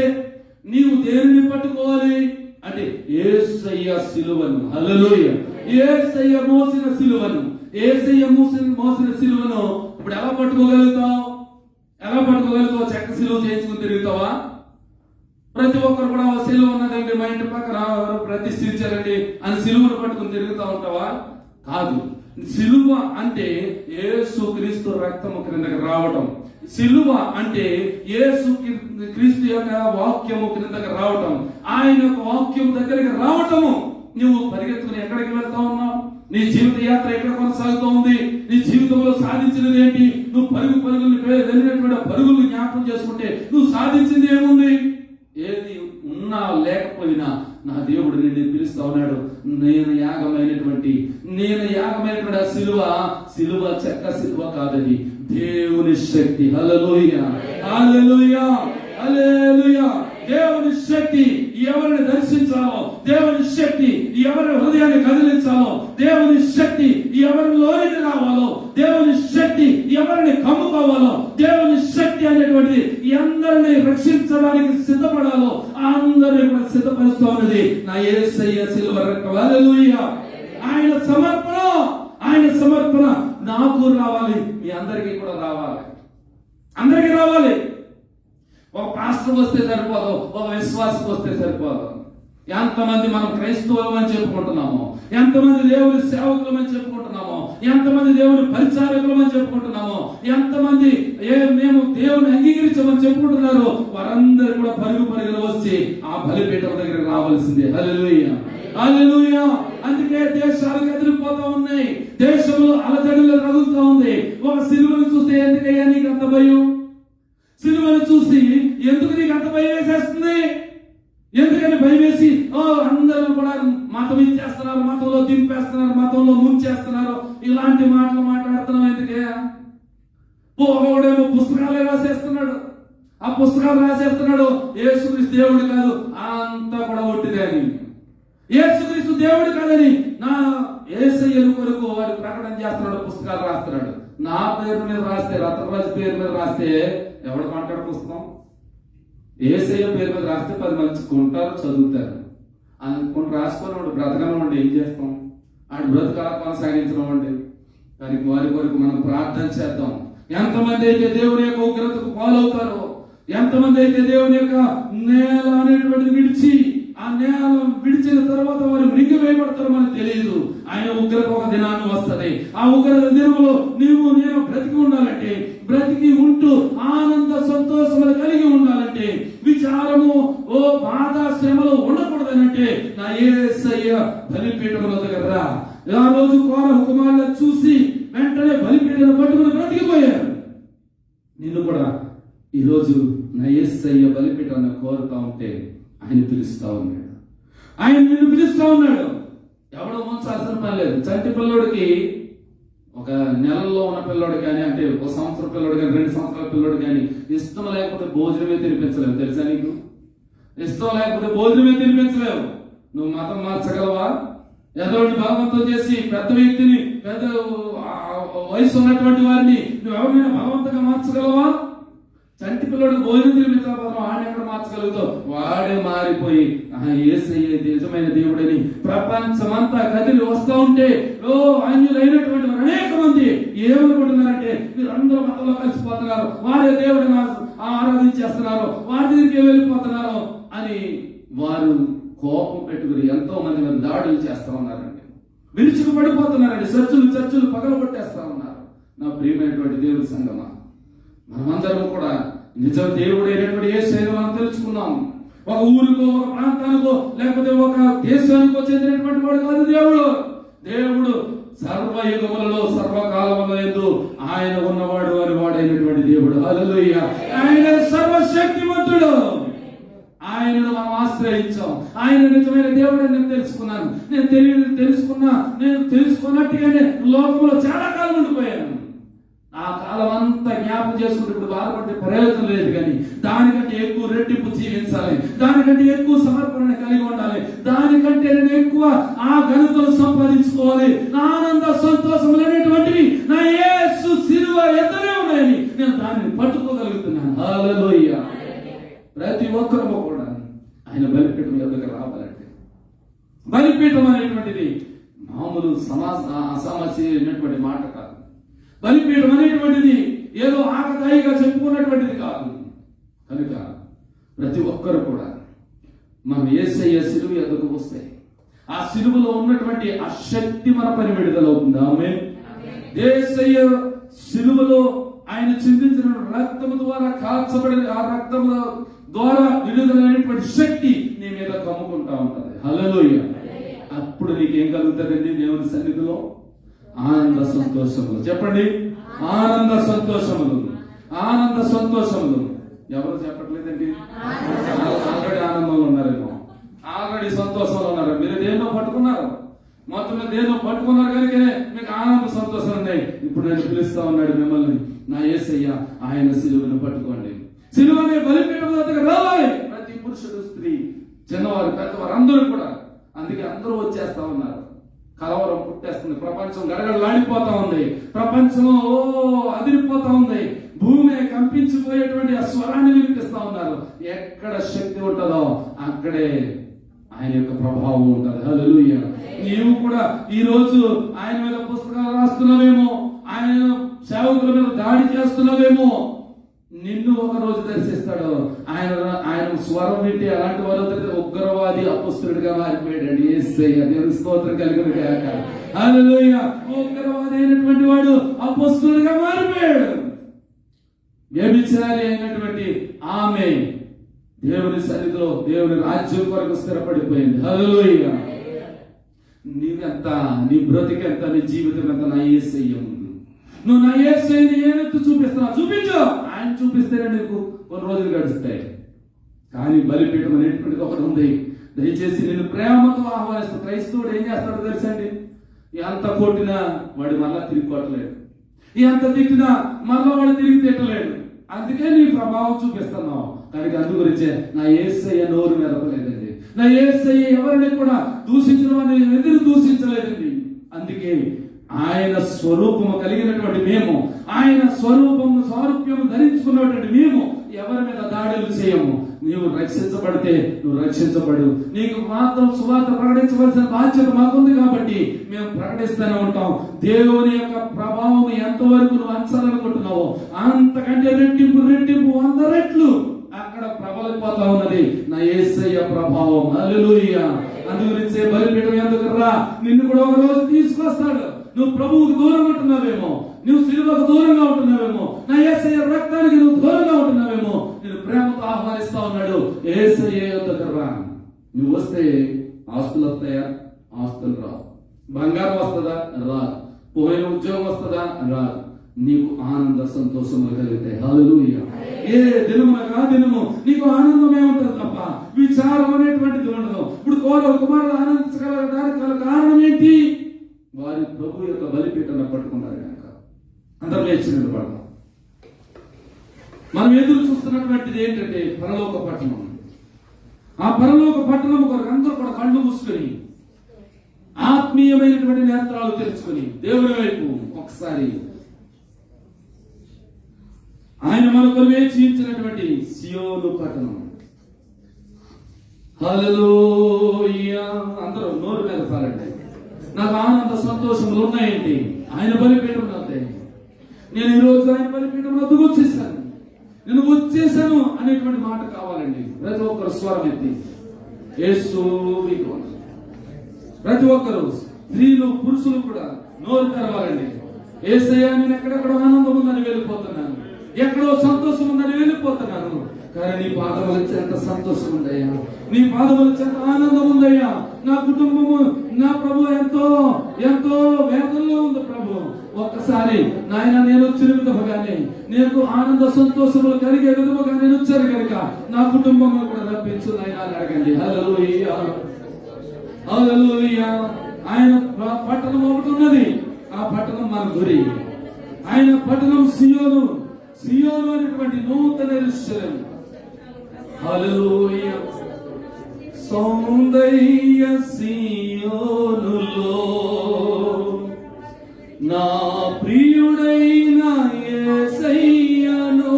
నీవు దేనిని పట్టుకోవాలి అంటే యేసయ్య సిలువను. హల్లెలూయా. యేసయ్య మోసిన సిలువను, యేసయ్య మోసిన సిలువను ఇప్పుడు ఎలా పట్టుకోగలుగుతావు? చెక్క సిలువ చేయించుకుని తిరుగుతావా? ప్రతి ఒక్కరు కూడా సిలువ ఉన్నదండి, మా ఇంటి పక్కన ప్రతిష్ఠించారండి అని సిలువను పట్టుకుని తిరుగుతా ఉంటావా? కాదు. సిలువ అంటే యేసు క్రీస్తు రక్తము క్రిందకి రావటం. సిలువ అంటే యేసు క్రీస్తు యొక్క వాక్యము క్రిందకి రావటం, ఆయన యొక్క వాక్యం దగ్గరికి రావటము. నువ్వు పరిగెత్తుకుని ఎక్కడికి వెళ్తా ఉన్నావు? నీ జీవిత యాత్ర ఎక్కడ కొనసాగుతూ ఉంది? నీ జీవితంలో సాధించినది ఏంటి? నువ్వు పరుగులు వెళ్ళినటువంటి పరుగులు జ్ఞాపకం చేసుకుంటే నువ్వు సాధించింది ఏముంది? ఏది ఉన్నా లేకపోయినా నా దేవుడు నిన్ను పిలుస్తా ఉన్నాడు. నేను యాగమైనటువంటి ఆ సిలువ చెక్క సిలువ కాదది, దేవుని శక్తి. హల్లెలూయా, హల్లెలూయా, హల్లెలూయా. దేవుని శక్తి ఎవరిని దర్శించాలో, దేవుని శక్తి ఎవరి హృదయాన్ని కదిలించాలో, దేవుని శక్తి ఎవరిలోనికి రావాలో, దేవుని శక్తి ఎవరిని కమ్ముకోవాలో, దేవుని శక్తి అనేటువంటిది అందరినీ రక్షించడానికి సిద్ధపడాలో అందరినీ కూడా సిద్ధపరుస్తూ ఉన్నది నా యేసయ్య సిలువ రక్తం. హల్లెలూయా. ఆయన సమర్పణ నాకు రావాలి, మీ అందరికీ కూడా రావాలి, అందరికీ రావాలి. ఒక పాస్టర్ వస్తే సరిపోదు, ఒక విశ్వాసం వస్తే సరిపోదు. ఎంతమంది మనం క్రైస్తవులం అని చెప్పుకుంటున్నామో, ఎంతమంది దేవుని సేవకులం అని చెప్పుకుంటున్నామో, ఎంతమంది దేవుని పరిచారకులం అని చెప్పుకుంటున్నామో, ఎంతమంది మేము దేవుని అంగీకరించమని చెప్పుకుంటున్నారో వారందరూ కూడా పరుగులు వచ్చి ఆ బలిపీఠం దగ్గర రావాల్సిందే. హల్లెలూయా, హల్లెలూయా. అందుకే దేశాలు ఎదిరిపోతా ఉన్నాయి, దేశంలో అలజడులు రగులుతా ఉంది. ఒక సిలువను చూస్తే ఎందుకయ్యా నీకు అంత భయం? సిలువను చూసి ఎందుకు నీకు అంత భయం వేసేస్తుంది? ఎందుకని భయం వేసి అందరూ కూడా మతం ఇచ్చేస్తున్నారు, మతంలో దింపేస్తున్నారు, మతంలో ముంచేస్తున్నారు, ఇలాంటి మాటలు మాట్లాడుతున్నావు ఎందుకే? ఒకడేమో పుస్తకాలే రాసేస్తున్నాడు, ఆ పుస్తకాలు రాసేస్తున్నాడు యేసుక్రీస్తు దేవుడు కాదు, అంతా కూడా ఒట్టిదే అని. యేసుక్రీస్తు దేవుడు కాదని నా యేసయ్య కొరకు వాడు ప్రకటన చేస్తున్నాడు, పుస్తకాలు రాస్తున్నాడు. నా పేరు మీద రాస్తే, రత్నరాజు పేరు మీద రాస్తే ఎవడు మాట్లాడు పుస్తకం? యేసయ్య పేరు మీద రాస్తే 10 మంది కొంటారు, చదువుతారు. అనుకుంటూ రాసుకున్నాడు బ్రతకనివ్వండి, ఏం చేస్తాం? ఆడు బ్రతకాల కొనసాగించనివ్వండి. కానీ వారి కొరకు మనం ప్రార్థన చేద్దాం. ఎంతమంది అయితే దేవుని యొక్క ఉగ్రతకు పాలవుతారో, ఎంతమంది అయితే దేవుని యొక్క నేల అనేటువంటి విడిచి, ఆ నేల విడిచిన తర్వాత వారు మృంగి వేయబడతారో మనకు తెలియదు. ఆయన ఉగ్రత ఒక దినాన్ని వస్తుంది. ఆ ఉగ్రత దినంలో నేను బ్రతికి ఉండాలంటే, బ్రతికి ఉంటూ ఆనంద సంతోషములు కలిగి ఉండాలంటే, విచారము బాధ శ్రమలు ఉండకూడదనంటే నా యేసయ్య బలిపీఠముల దగ్గర రా. ఆ రోజు కోరహు కుమారులను చూసి వెంటనే బలిపీఠను పట్టుకుని బ్రతికిపోయారు. నిన్ను కూడా ఈరోజు నా యేసయ్య బలిపీఠాన్ని కోరుతా ఉంటే ఆయన పిలుస్తా ఉన్నాడు. ఆయన నిన్ను పిలుస్తా ఉన్నాడు. ఎవడో ముంచాల్సిన పని లేదు. చంటి పిల్లోడికి, ఒక నెలల్లో ఉన్న పిల్లోడు కానీ, అంటే ఒక సంవత్సరం పిల్లోడు కానీ, 2 సంవత్సరాల పిల్లోడు కానీ ఇష్టం లేకపోతే భోజనమే తినిపించలేవు. తెలుసా నీకు? ఇష్టం లేకపోతే భోజనమే తినిపించలేవు. నువ్వు మతం మార్చగలవా? ఎదోడిని బలవంతం చేసి పెద్ద వ్యక్తిని, పెద్ద వయసు ఉన్నటువంటి వారిని నువ్వు ఎవరినైనా బలవంతంగా మార్చగలవా? చంటి పిల్లడు భోజనం తినిపించకపోతే వాడిని ఎక్కడ మార్చగలుగుతావు? వాడే మారిపోయి యేసయ్య నిజమైన దేవుడని ప్రపంచమంతా కదిలి వస్తూ ఉంటే అన్యులైనటువంటి అనేక మంది ఏమనుకుంటున్నారంటే మీరందరూ మతంలో కలిసిపోతున్నారు, వాడే దేవుడిని ఆరాధించేస్తున్నారు, వారి దగ్గరికి వెళ్ళిపోతున్నారు అని వారు కోపం పెట్టుకుని ఎంతో మంది మీద దాడులు చేస్తా ఉన్నారండి. విరుచుకు పడిపోతున్నారండి. చర్చలు పగలగొట్టేస్తా ఉన్నారు. నా ప్రియమైనటువంటి దేవుడి సంగమా, మనమందరం కూడా నిజం దేవుడైనటువంటి యేసయ్యను మనం తెలుసుకున్నాం. ఒక ఊరికో, ఒక ప్రాంతానికో, లేకపోతే ఒక దేశానికో చెందినటువంటి వాడు కాదు దేవుడు. దేవుడు సర్వయుగములలో సర్వకాలముల యందు ఆయన ఉన్నవాడు అని వాడైనటువంటి దేవుడు. హల్లెలూయా. ఆయన సర్వశక్తిమంతుడు. ఆయనను మనం ఆశ్రయించాం. ఆయన నిజమైన దేవుడు అని నేను తెలుసుకున్నాను. నేను తెలుసుకున్నట్టుగానే లోకంలో చాలా కాలం ఉండిపోయాను. ఆ కాలం అంతా జ్ఞాపకం చేసుకుంటే ఇప్పుడు బాధపడే ప్రయోజనం లేదు. కానీ దానికంటే ఎక్కువ రెట్టింపు జీవించాలి, దానికంటే ఎక్కువ సమర్పణ కలిగి ఉండాలి, దానికంటే నేను ఎక్కువ ఆ ఘనతను సంపాదించుకోవాలి. నా ఆనంద సంతోషములు అనేటువంటివి నా యేసు శిలువ ఎద్దనే ఉన్నాయని నేను దానిని పట్టుకోగలుగుతున్నాను. హల్లెలూయా. ప్రతి ఒక్కరూ కూడా ఆయన బలిపీఠం ఎదురుగా రావాలంటే, బలిపీఠం అనేటువంటిది మామూలు అసమస్యమైనటువంటి మాట కాదు. బలిపీఠం అనేటువంటిది ఏదో ఆకతాయిగా చెప్పుకున్నటువంటిది కాదు. కనుక ప్రతి ఒక్కరు కూడా మనం యేసయ్య శిలువ ఎదుగు వస్తాయి. ఆ శిలువలో ఉన్నటువంటి ఆ శక్తి మన పని విడుదలవుతుంది. ఆమేన్. యేసయ్య శిలువలో ఆయన చిందించిన రక్తము ద్వారా కాల్చబడిన ఆ రక్తము ద్వారా విడుదలైనటువంటి శక్తి నీ మీద కమ్ముకుంటా ఉంటుంది. హల్లెలూయా. అప్పుడు నీకేం కలుగుతుందండి? దేవుని సన్నిధిలో ఆనంద సంతోషములు. చెప్పండి, ఆనంద సంతోషములు. ఆనంద సంతోషములు. ఎవరు చెప్పట్లేదండి? ఆల్రెడీ ఆనందంలో ఉన్నారేమో, ఆల్రెడీ సంతోషంలో ఉన్నారు. మీరు దేన్నో పట్టుకున్నారు, మొత్తం మీద దేన్నో పట్టుకున్నారు కనుక మీకు ఆనంద సంతోషం ఉన్నాయి. ఇప్పుడు నేను పిలుస్తా ఉన్నాడు మిమ్మల్ని, నా యేసయ్య ఆయన శిలువను పట్టుకోండి. శిలువనే బలిపీఠం దగ్గర రావాలి. ప్రతి పురుషుడు, స్త్రీ, చిన్నవారు, పెద్దవారు అందరూ కూడా. అందుకే అందరూ వచ్చేస్తా ఉన్నారు. కలవరం పుట్టేస్తుంది. ప్రపంచం గడగడలాడిపోతా ఉంది. ప్రపంచం అదిరిపోతా ఉంది. భూమి కంపించిపోయేటువంటి ఆ స్వరాన్ని వినిపిస్తా ఉన్నారు. ఎక్కడ శక్తి ఉంటుందో అక్కడే ఆయన యొక్క ప్రభావం ఉంటుంది. హల్లెలూయా. నీవు కూడా ఈ రోజు ఆయన మీద పుస్తకాలు రాస్తున్నావేమో, ఆయన సేవకుల మీద దాడి చేస్తున్నావేమో, నిన్ను ఒక రోజు దర్శిస్తాడు. ఆయన స్వరం వింటే అలాంటి వారు ఉగ్రవాది అపొస్తలుడిగా మారిపోయాడండి. యేసయ్య దేవుని స్తోత్రం కలుగును గాక. హల్లెలూయా. ఉగ్రవాది అయినటువంటి వాడు అపొస్తలుడిగా మారిపోయాడు. వ్యభిచారి అయినటువంటి ఆమె దేవుని సన్నిధిలో దేవుని రాజ్యం కొరకు స్థిరపడిపోయింది. హల్లెలూయా. నీవెంత, నీ బ్రతికెంత, నీ జీవితం ఎంత నా యేసయ్య ఉంది. నువ్వు నా యేసయ్యని ఏనెత్తు చూపిస్తున్నావు? చూపించు. ఆయన చూపిస్తేనే నీకు కొన్ని రోజులు గడుస్తాయి. కానీ బలిపీఠం అనేటువంటిది ఒకటి ఉంది. దయచేసి నేను ప్రేమతో ఆహ్వానిస్తాను. క్రైస్తవుడు ఏం చేస్తాడో తెలుసండి? ఎంత కొట్టినా వాడు మళ్ళా తిరిగి కొట్టలేడు, ఎంత తిట్టినా మళ్ళా వాడు తిరిగి తిట్టలేడు. అందుకే నీ ప్రభావం చూపిస్తున్నావు. కనుక అందు గురించే నా యేసయ్య నోరు మెదపలేదండి. నా యేసయ్య ఎవరిని కూడా దూషించడం అనేది ఎదురు దూషించలేదండి. అందుకే ఆయన స్వరూపము కలిగినటువంటి మేము, ఆయన స్వారూప్యము ధరించుకున్నటువంటి మేము ఎవరి మీద దాడులు చేయము. నీవు రక్షించబడితే నువ్వు రక్షించబడు. నీకు మాత్రం సువార్త ప్రకటించవలసిన బాధ్యత మాకుంది కాబట్టి మేము ప్రకటిస్తూనే ఉంటాం. దేవుని యొక్క ప్రభావం ఎంతవరకు నువ్వు అంచాలనుకుంటున్నావో అంతకంటే రెట్టింపు 100 రెట్లు అక్కడ ప్రబలిపోతా ఉన్నది నా యేసయ్య ప్రభావం. హల్లెలూయా. అందుగురించే బలిపీఠం ఎందుకు రా, నిన్ను కూడా ఒక రోజు తీసుకొస్తాడు. నువ్వు ప్రభువుకు దూరంగా ఉంటున్నావేమో, నువ్వు సిలువకు దూరంగా ఉంటున్నావేమో, నా యేసయ్య రక్తానికి నువ్వు దూరంగా ఉంటున్నావేమో, నేను ప్రేమతో ఆహ్వానిస్తా ఉన్నాడు. యేసయ్య యొద్దకు రా. నువ్వు వస్తే ఆస్తులు వస్తాయా? ఆస్తులు రావు. బంగారం వస్తుందా? రాదు. పోయిన ఉద్యోగం వస్తుందా? రాదు. నీకు ఆనంద సంతోషములు కలిగితే హల్లెలూయా. ఏ దినమునగా దినము నీకు ఆనందమే ఉంటుంది తప్ప విచారం అనేటువంటిది ఉండదు. ఇప్పుడు కుమారుడు ఆనందించగలగడానికి గల కారణం ఏంటి? వారి ప్రభు యొక్క బలిపీఠను పట్టుకున్నారు కనుక. అందరూ లేచి నిలబడతాం. మనం ఎదురు చూస్తున్నటువంటిది ఏంటంటే పరలోక పట్టణం. ఆ పరలోక పట్టణం కొరకు అందరూ కూడా కళ్ళు మూసుకొని ఆత్మీయమైనటువంటి నేత్రాలు తెరుచుకొని దేవుని వైపు ఒకసారి ఆయన మన కొరకు వేచించినటువంటి సియోను పట్టణం. హల్లెలూయా. అందరూ నోరు మీద పాలండి. నాకు ఆనంద సంతోషములు ఉన్నాయండి. ఆయన బలిపీఠం అవుతాయి. నేను ఈరోజు ఆయన బలిపీఠం వద్దకు వచ్చేసాను, నేను వచ్చేసాను అనేటువంటి మాట కావాలండి. ప్రతి ఒక్కరు స్వరం ఎత్తి యేసు మీకు వందనాలు. ప్రతి ఒక్కరు స్త్రీలు పురుషులు కూడా నోరు తెరవాలండి. యేసయ్యా, నేను ఎక్కడెక్కడో ఆనందం ఉందని వెళ్ళిపోతున్నాను, ఎక్కడో సంతోషం ఉందని వెళ్ళిపోతున్నాను, కానీ నీ పాదముల చెంత సంతోషం ఉందయ్యా, నీ పాదముల చెంత ఆనందం ఉందయ్యా. నా కుటుంబము నా ప్రభు ఎంతో ఎంతో వేదనలో ఉంది ప్రభు. ఒక్కసారి నాయన నేను వచ్చిన విధముగానే నీకు ఆనంద సంతోషములు కలిగే విధముగా నేను వచ్చాను కనుక నా కుటుంబము కూడా రప్పించు నాయన అని అడగండి. హల్లెలూయా, హల్లెలూయా. ఆయన పట్టణం ఒకటి ఉన్నది, ఆ పట్టణం మన గురి. ఆయన పట్టణం సియోను, సియోను అనేటువంటి నూతన యెరూషలేము. హల్లెలూయా. సౌందర్య సియోనులో నా ప్రియుడైన యేసయ్యను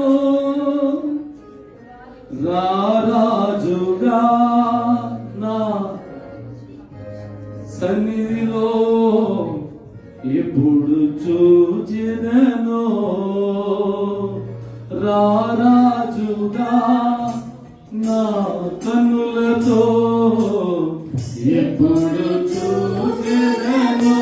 రారాజుగా నా సన్నిధిలో ఎప్పుడు చూచెదనో, రారాజుగా నా కన్నులతో ఎప్పుడు చూచెదనో.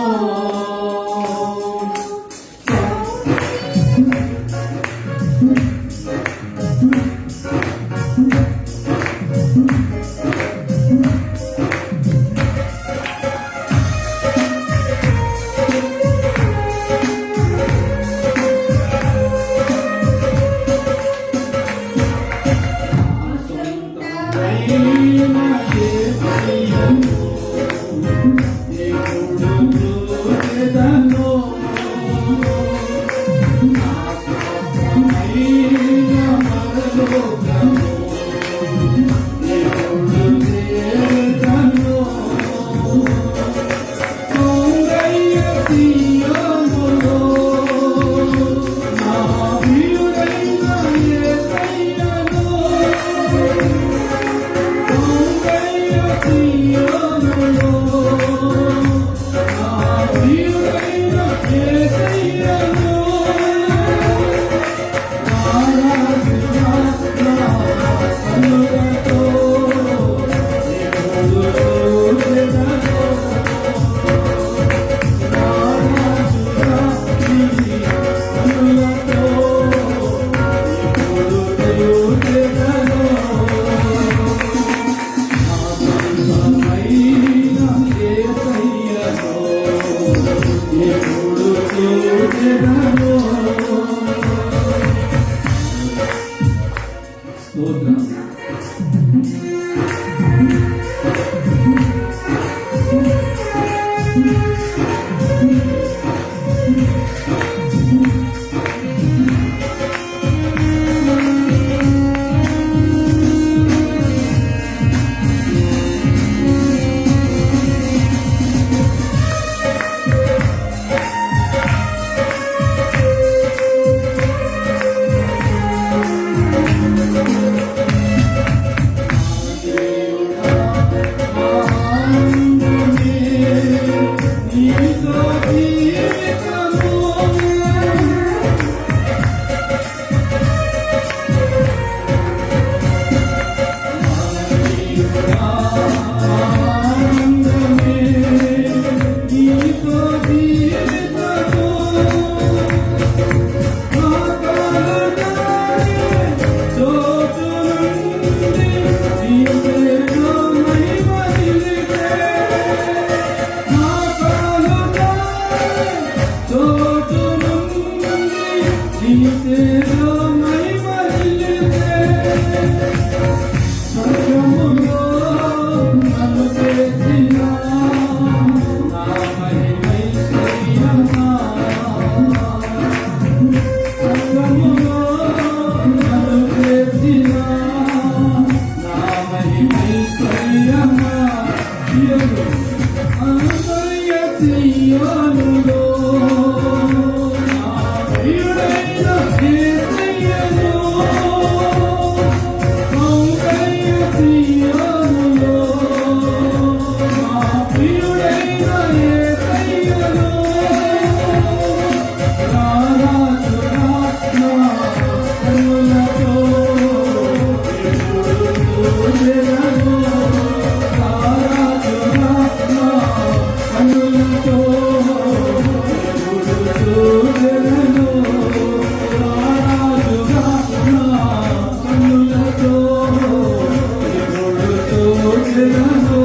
చేసేదను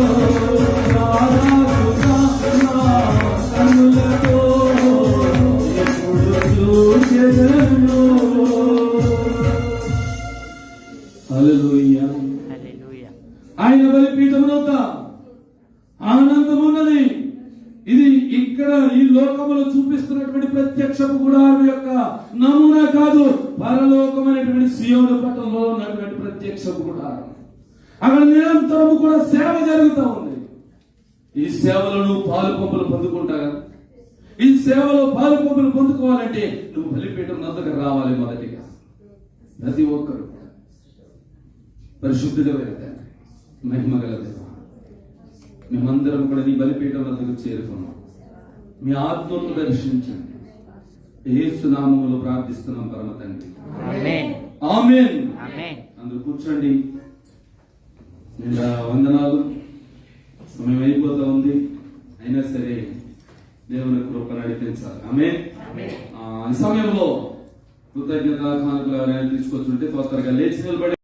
రారాజుగా నా కన్నులతో ఎప్పుడు చూసేదను. హల్లెలూయా. ఆయన బలిపీఠమునొద్ద ఆనందమున్నది. ఇది ఇక్కడ ఈ లోకములో చూపిస్తున్నటువంటి ప్రత్యక్షపు గుడారం యొక్క నమూనా కాదు, పరలోకమైనటువంటి సియోను పట్టణంలో ఉన్నటువంటి ప్రత్యక్షపు గుడారం. అక్కడ నిరంతరము కూడా సేవ జరుగుతూ ఉంది. ఈ సేవలో నువ్వు పాలు పంపులు పొందుకుంటాగా? ఈ సేవలో పాలు పంపులు పొందుకోవాలంటే నువ్వు బలిపీఠం నద్దకు రావాలి. మొదటిగా ప్రతి ఒక్కరు పరిశుద్ధుగా వెళ్తారు. మహిమగల దేవా, మేమందరం కూడా నీ బలిపీఠం వద్దకు చేరుకున్నాం. మీ ఆత్మను దర్శించండి. యేసు నామములో ప్రార్థిస్తున్నాం పరమ తండ్రి. ఆమేన్. అందరూ కూర్చోండి. వందనాలు. సమయం అయిపోతా ఉంది, అయినా సరే దేవుని కృప నడిపించాలి. ఆమేన్. ఈ సమయంలో కృతజ్ఞత కానుకలు ఎవరైనా తీసుకొచ్చుంటే త్వరగా లేచి నిలబడి